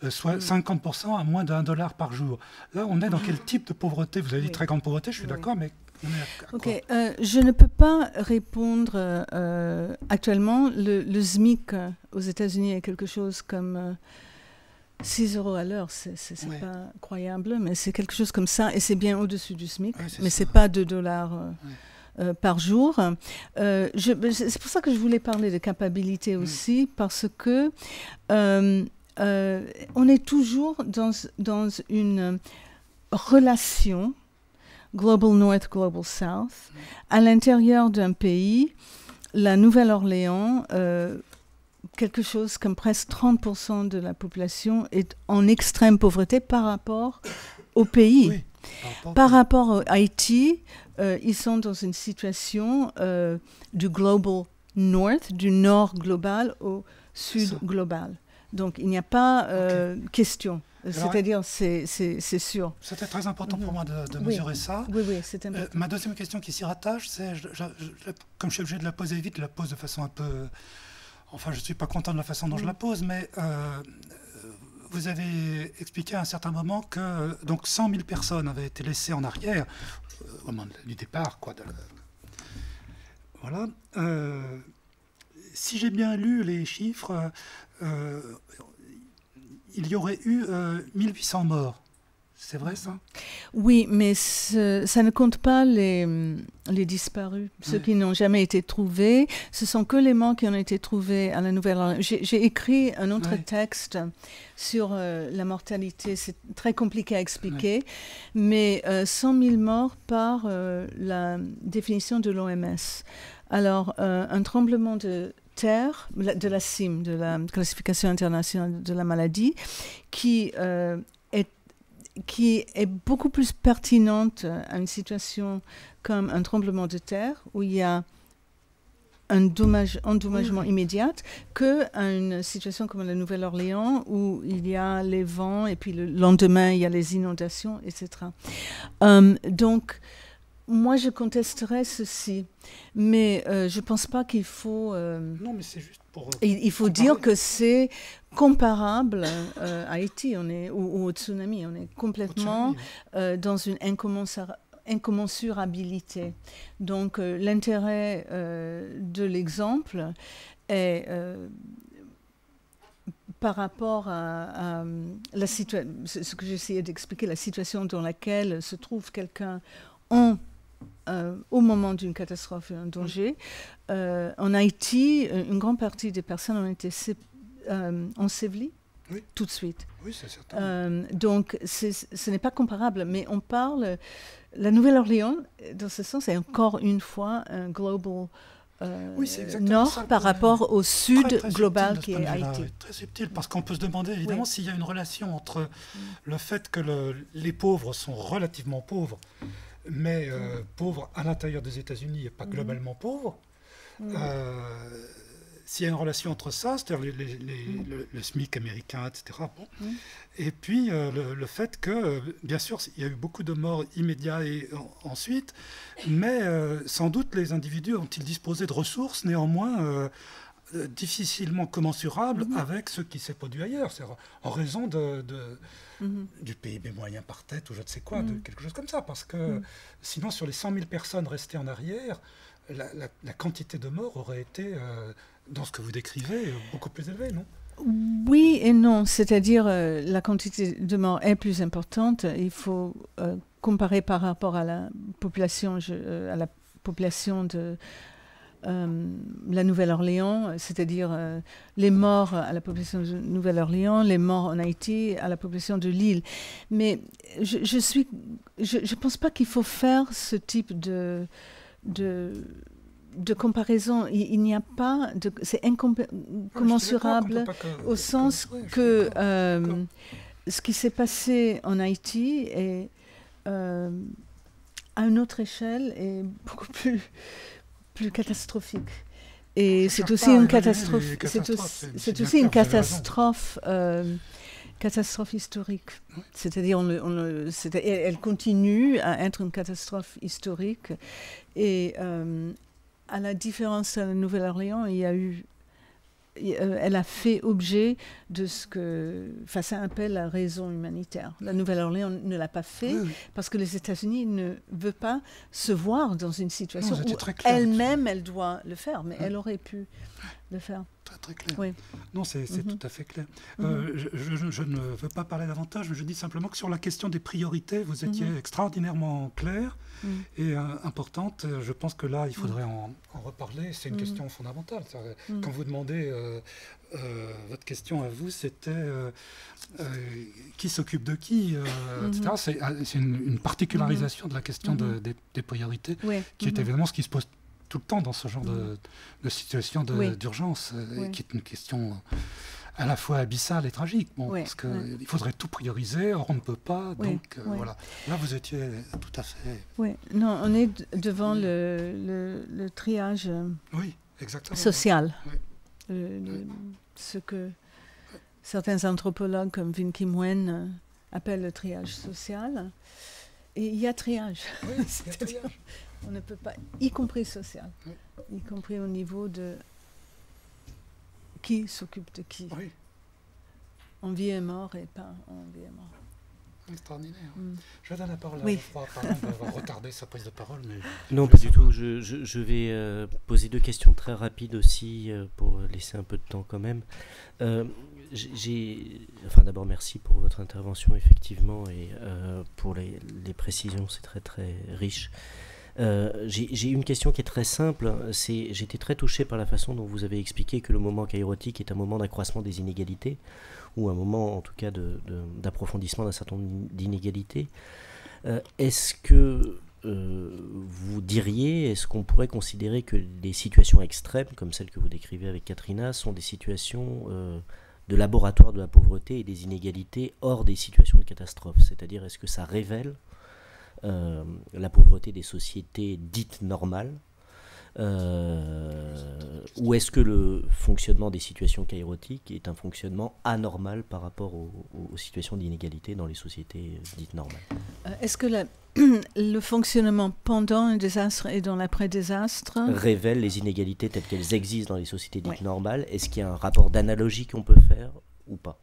soit 50% à moins $1 par jour. Là, on est dans quel type de pauvreté? Vous avez dit très grande pauvreté, je suis d'accord, mais on est à quoi? Je ne peux pas répondre actuellement. Le SMIC aux États-Unis est quelque chose comme 6 € à l'heure. C'est pas croyable, mais c'est quelque chose comme ça, et c'est bien au-dessus du SMIC, mais c'est pas $2 par jour. C'est pour ça que je voulais parler de capacité aussi, parce que on est toujours dans une relation Global North, Global South. À l'intérieur d'un pays, la Nouvelle-Orléans, quelque chose comme presque 30% de la population est en extrême pauvreté par rapport au pays. Oui. Par rapport à Haïti, ils sont dans une situation du Global North, du nord global au sud global. Donc, il n'y a pas question. C'est-à-dire, c'est sûr. C'était très important pour moi de mesurer ça. Oui, c'est important. Ma deuxième question qui s'y rattache, c'est, comme je suis obligé de la poser vite, je la pose de façon un peu... Enfin, je ne suis pas content de la façon dont je la pose, mais vous avez expliqué à un certain moment que donc 100 000 personnes avaient été laissées en arrière au moment du départ, quoi. Voilà. Si j'ai bien lu les chiffres, il y aurait eu 1800 morts. C'est vrai, ça? Oui, mais ça ne compte pas les disparus, ceux qui n'ont jamais été trouvés. Ce sont que les morts qui ont été trouvés à la Nouvelle-Orléans. J'ai écrit un autre texte sur la mortalité. C'est très compliqué à expliquer, mais 100 000 morts par la définition de l'OMS. Alors, un tremblement de terre, de la CIM, de la classification internationale de la maladie, qui est beaucoup plus pertinente à une situation comme un tremblement de terre, où il y a un endommagement immédiat, qu'à une situation comme la Nouvelle-Orléans, où il y a les vents, et puis le lendemain, il y a les inondations, etc. Donc, moi, je contesterais ceci, mais je ne pense pas qu'il faut... non, mais c'est juste pour... il faut dire que c'est comparable à Haïti ou au tsunami. On est complètement dans une incommensurabilité. Donc, l'intérêt de l'exemple est... par rapport à la situation, ce que j'essayais d'expliquer, la situation dans laquelle se trouve quelqu'un au moment d'une catastrophe et un danger. En Haïti, une grande partie des personnes ont été ensevelies tout de suite. Oui, c'est certain. Donc, ce n'est pas comparable, mais on parle... La Nouvelle-Orléans, dans ce sens, est encore une fois un global nord ça, par rapport au sud très global qui est Haïti. Très subtil, parce qu'on peut se demander évidemment s'il y a une relation entre le fait que les pauvres sont relativement pauvres, mais pauvres à l'intérieur des États-Unis et pas globalement pauvres. S'il y a une relation entre ça, c'est-à-dire le SMIC américain, etc. Bon. Et puis le fait que, bien sûr, il y a eu beaucoup de morts immédiats et ensuite, mais sans doute les individus ont-ils disposé de ressources néanmoins difficilement commensurables avec ce qui s'est produit ailleurs, c'est-à-dire en raison du PIB moyen par tête ou je ne sais quoi, de quelque chose comme ça, parce que sinon sur les 100 000 personnes restées en arrière, la quantité de morts aurait été, dans ce que vous décrivez, beaucoup plus élevée, non? Oui et non, c'est-à-dire la quantité de morts est plus importante. Il faut comparer par rapport à la population de la Nouvelle-Orléans, c'est-à-dire les morts à la population de Nouvelle-Orléans, les morts en Haïti à la population de l'île. Mais je pense pas qu'il faut faire ce type de comparaison. Il n'y a pas de... C'est incommensurable au sens que ce qui s'est passé en Haïti est à une autre échelle et beaucoup plus catastrophique. Et c'est aussi une catastrophe. C'est aussi une catastrophe. Catastrophe historique. C'est-à-dire, elle continue à être une catastrophe historique. Et à la différence de la Nouvelle-Orléans, elle a fait objet de ce que Fassin appelle la raison humanitaire. La Nouvelle-Orléans ne l'a pas fait parce que les États-Unis ne veulent pas se voir dans une situation où elle-même, elle doit le faire, mais elle aurait pu le faire. Très clair. Oui. Non, c'est tout à fait clair. Je ne veux pas parler davantage, mais je dis simplement que sur la question des priorités, vous étiez extraordinairement clair et importante. Je pense que là, il faudrait en reparler. C'est une question fondamentale. Quand vous demandez, votre question à vous, c'était qui s'occupe de qui, etc. C'est une particularisation de la question des priorités, qui est évidemment ce qui se pose tout le temps dans ce genre de situation d'urgence, qui est une question à la fois abyssale et tragique. Parce qu'il faudrait tout prioriser, or on ne peut pas, donc voilà. Là, vous étiez tout à fait... Oui, non, on est devant le triage social. Ce que certains anthropologues comme Vinh Kim Nguyen appellent le triage social. Et il y a triage. Oui, il y a triage. On ne peut pas, y compris social, y compris au niveau de qui s'occupe de qui. en vie et mort et pas en vie et mort. Extraordinaire. Je donne la parole à Geoffroy, pardon d'avoir retardé sa prise de parole. Mais non, pas du tout. Je vais poser 2 questions très rapides aussi pour laisser un peu de temps quand même. D'abord, merci pour votre intervention, effectivement, et pour les précisions, c'est très très riche. J'ai une question qui est très simple. J'étais très touché par la façon dont vous avez expliqué que le moment kairotique est un moment d'accroissement des inégalités, ou un moment en tout cas d'approfondissement d'un certain nombre d'inégalités. Est-ce que vous diriez, est-ce qu'on pourrait considérer que des situations extrêmes, comme celles que vous décrivez avec Katrina, sont des situations de laboratoire de la pauvreté et des inégalités hors des situations de catastrophe? C'est-à-dire, est-ce que ça révèle la pauvreté des sociétés dites normales, ou est-ce que le fonctionnement des situations kairotiques est un fonctionnement anormal par rapport aux situations d'inégalité dans les sociétés dites normales? Est-ce que le fonctionnement pendant un désastre et dans l'après-désastre révèle les inégalités telles qu'elles existent dans les sociétés dites normales? Est-ce qu'il y a un rapport d'analogie qu'on peut faire ou pas?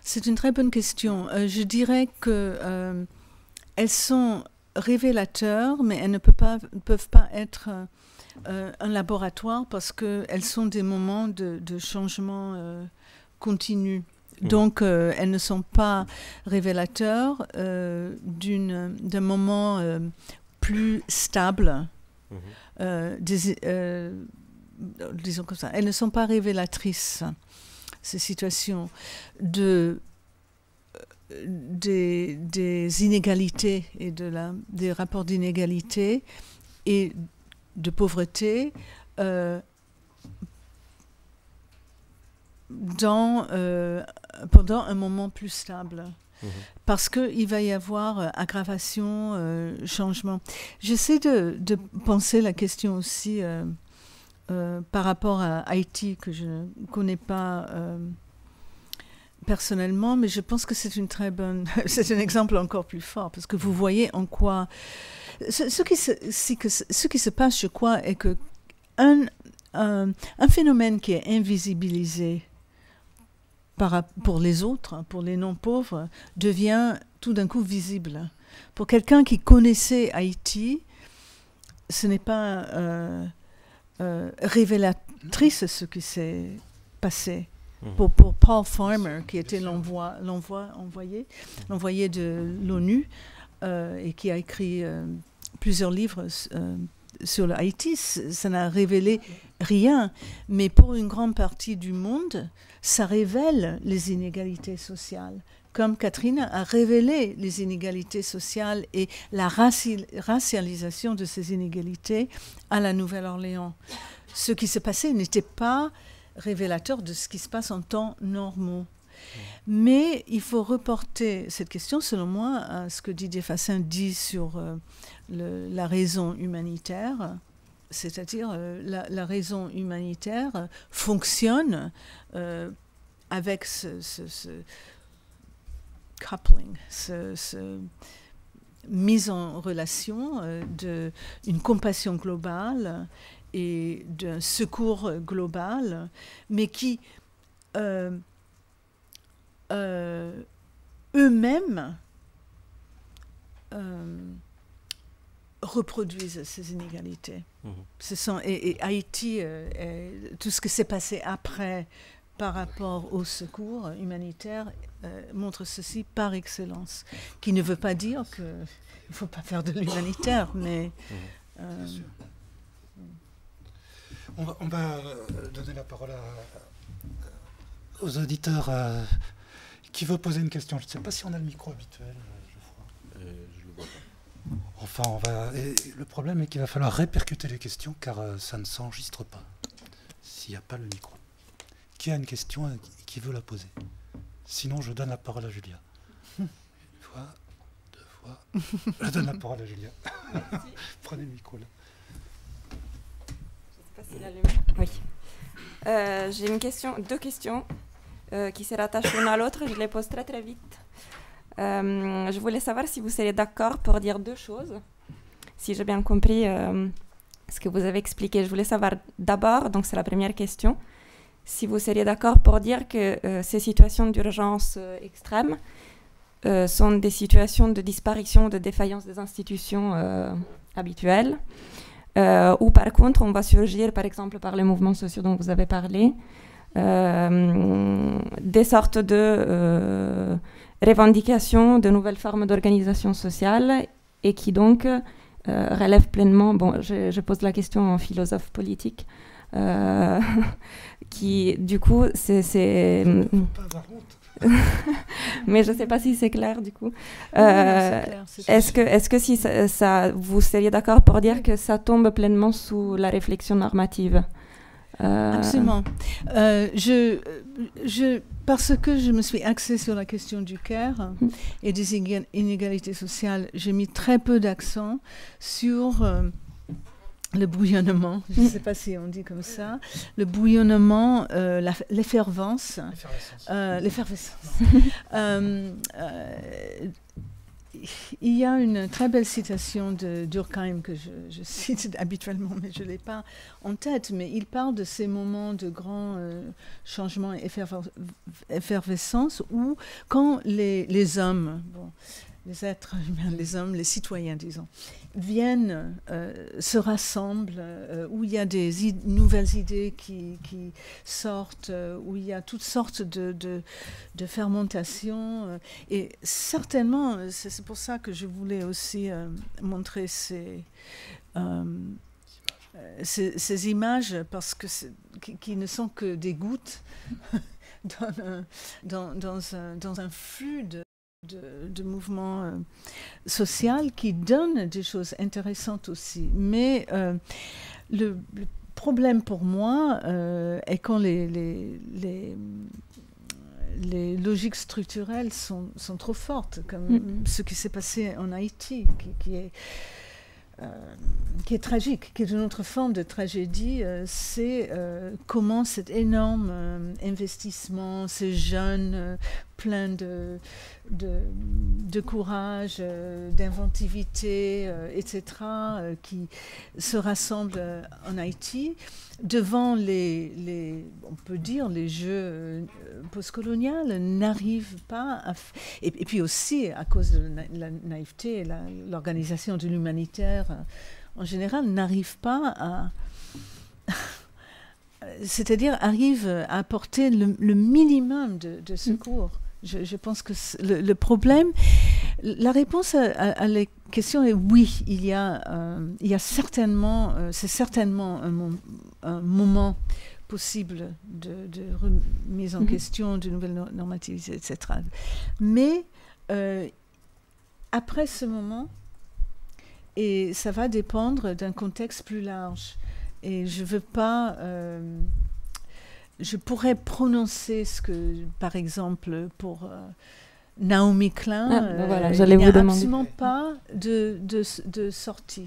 C'est une très bonne question. Je dirais que elles sont révélateurs, mais elles ne peuvent pas être un laboratoire parce qu'elles sont des moments de changement continu. Donc, elles ne sont pas révélateurs d'un moment plus stable. Disons comme ça. Elles ne sont pas révélatrices, ces situations des inégalités et des rapports d'inégalité et de pauvreté pendant un moment plus stable. Parce qu'il va y avoir aggravation, changement. J'essaie de penser la question aussi par rapport à Haïti, que je ne connais pas personnellement, mais je pense que c'est une très bonne... c'est un exemple encore plus fort, parce que vous voyez en quoi... Ce qui se passe, je crois, est que un phénomène qui est invisibilisé pour les autres, pour les non-pauvres, devient tout d'un coup visible. Pour quelqu'un qui connaissait Haïti, ce n'est pas révélatrice ce qui s'est passé. Pour Paul Farmer, qui était l'envoyé de l'ONU et qui a écrit plusieurs livres sur le Haïti, ça n'a révélé rien. Mais pour une grande partie du monde, ça révèle les inégalités sociales. Comme Katrina a révélé les inégalités sociales et la racialisation de ces inégalités à la Nouvelle-Orléans. Ce qui se passait n'était pas révélateur de ce qui se passe en temps normaux. Mais il faut reporter cette question, selon moi, à ce que Didier Fassin dit sur la raison humanitaire, c'est-à-dire la raison humanitaire fonctionne avec ce coupling, mise en relation d'une compassion globale et d'un secours global, mais qui eux-mêmes reproduisent ces inégalités. Et Haïti, tout ce qui s'est passé après par rapport au secours humanitaire montre ceci par excellence, qui ne veut pas dire qu'il ne faut pas faire de l'humanitaire, mais... On va donner la parole aux auditeurs. Qui veut poser une question? Je ne sais pas si on a le micro habituel, Geoffroy. Je le vois pas. Enfin, le problème est qu'il va falloir répercuter les questions car ça ne s'enregistre pas s'il n'y a pas le micro. Qui a une question et qui veut la poser? Sinon, je donne la parole à Julia. Une fois, 2 fois. Je donne la parole à Julia. Prenez le micro là. Oui. J'ai deux questions qui se rattachent l'une à l'autre. Je les pose très très vite. Je voulais savoir si vous seriez d'accord pour dire 2 choses. Si j'ai bien compris ce que vous avez expliqué. Je voulais savoir d'abord, donc c'est la première question, si vous seriez d'accord pour dire que ces situations d'urgence extrême sont des situations de disparition, de défaillance des institutions habituelles, ou par contre on va surgir, par exemple par les mouvements sociaux dont vous avez parlé, des sortes de revendications de nouvelles formes d'organisation sociale et qui donc relèvent pleinement, bon, je pose la question en philosophe politique, qui du coup c'est mais je ne sais pas si c'est clair du coup. Est-ce que si ça, vous seriez d'accord pour dire que ça tombe pleinement sous la réflexion normative? Absolument. Parce que je me suis axée sur la question du care et des inégalités sociales, j'ai mis très peu d'accent sur le bouillonnement, je ne sais pas si on dit comme ça, le bouillonnement, l'effervescence. Il y a une très belle citation de Durkheim que je cite habituellement, mais je ne l'ai pas en tête, mais il parle de ces moments de grand changement et effervescence où quand les hommes, les êtres humains, les hommes, les citoyens, disons, viennent, se rassemblent, où il y a des nouvelles idées qui sortent, où il y a toutes sortes de fermentations. Et certainement, c'est pour ça que je voulais aussi montrer ces images, parce que qui ne sont que des gouttes dans un flux de mouvements sociaux qui donnent des choses intéressantes aussi. Mais le problème pour moi est quand les logiques structurelles sont trop fortes, comme ce qui s'est passé en Haïti, qui est tragique, qui est une autre forme de tragédie. C'est comment cet énorme investissement, ces jeunes pleins de courage, d'inventivité, etc., qui se rassemblent en Haïti devant on peut dire, les jeux postcoloniaux, n'arrivent pas à... Et puis aussi, à cause de la naïveté, l'organisation de l'humanitaire en général n'arrive pas à... c'est-à-dire arrive à apporter le minimum de secours. Je pense que le problème, la réponse à la question est oui, il y a certainement, c'est certainement un moment possible de remise en question, de nouvelles normativités, etc. Mais après ce moment, et ça va dépendre d'un contexte plus large. Et je veux pas... je pourrais prononcer ce que, par exemple, pour Naomi Klein, il n'y a absolument pas de sortie.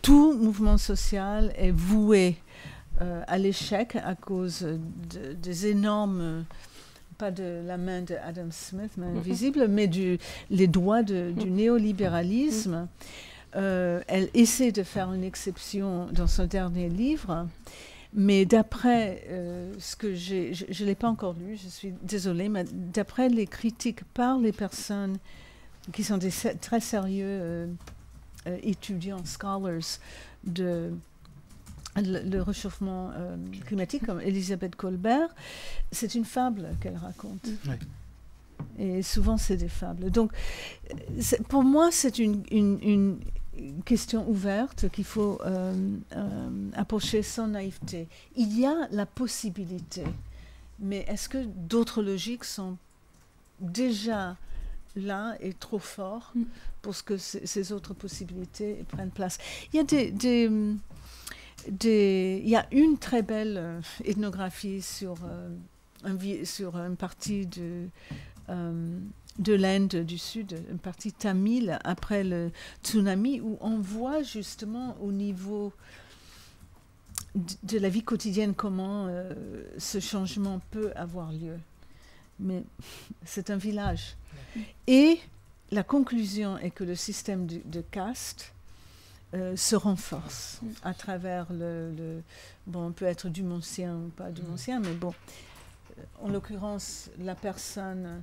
Tout mouvement social est voué à l'échec à cause des énormes... pas de la main de Adam Smith, main invisible, mais les doigts du néolibéralisme. Elle essaie de faire une exception dans son dernier livre, mais d'après ce que je ne l'ai pas encore lu, je suis désolée, mais d'après les critiques par les personnes qui sont des très sérieux étudiants, scholars de le réchauffement climatique, comme Elisabeth Kolbert, c'est une fable qu'elle raconte. Oui. Et souvent, c'est des fables. Donc, pour moi, c'est une question ouverte qu'il faut approcher sans naïveté. Il y a la possibilité, mais est-ce que d'autres logiques sont déjà là et trop fortes pour que ces autres possibilités prennent place? Il y a il y a une très belle ethnographie sur une partie de l'Inde du Sud, une partie tamile, après le tsunami, où on voit justement au niveau de la vie quotidienne comment ce changement peut avoir lieu. Mais c'est un village. Et la conclusion est que le système de caste se renforce à travers bon, on peut être dumontien ou pas dumontien, mais bon, en l'occurrence, la personne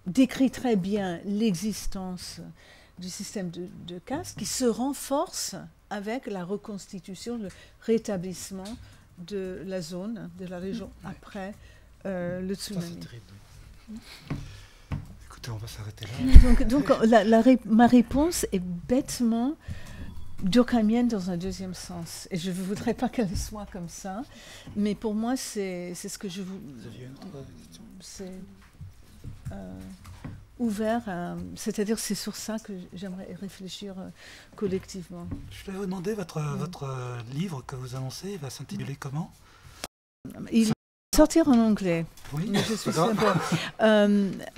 décrit très bien l'existence du système de caste qui se renforce avec la reconstitution, le rétablissement de la zone, de la région après le tsunami. Ça, c'est terrible. Écoutez, on va s'arrêter là. Donc ma réponse est bêtement durkheimienne dans un deuxième sens. Et je ne voudrais pas qu'elle soit comme ça, mais pour moi, c'est ce que je vous... Vous aviez une autre question ? C'est ouvert, c'est-à-dire c'est sur ça que j'aimerais réfléchir collectivement. Je voulais vous demander, votre livre que vous annoncez va s'intituler comment ? Il va sortir en anglais. Oui, je suis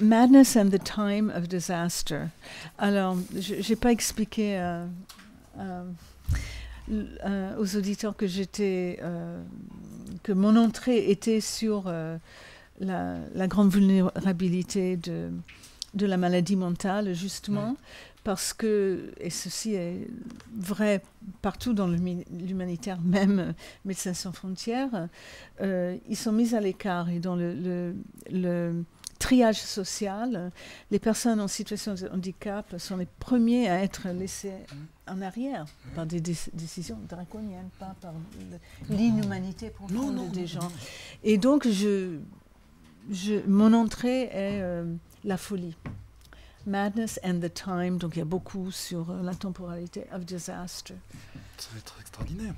Madness and the Time of Disaster. Alors, je n'ai pas expliqué aux auditeurs que mon entrée était sur la grande vulnérabilité de la maladie mentale, justement, parce que, et ceci est vrai partout dans l'humanitaire, même Médecins sans frontières, ils sont mis à l'écart. Et dans le triage social, les personnes en situation de handicap sont les premiers à être laissés en arrière par des décisions draconiennes, pas par l'inhumanité profonde des gens. Et donc, mon entrée est la folie. Madness and the Time, donc il y a beaucoup sur la temporalité of disaster. Ça va être extraordinaire.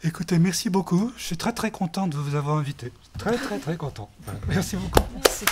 Écoutez, merci beaucoup. Je suis très très content de vous avoir invité. Très très très content. Voilà. Merci beaucoup. Merci.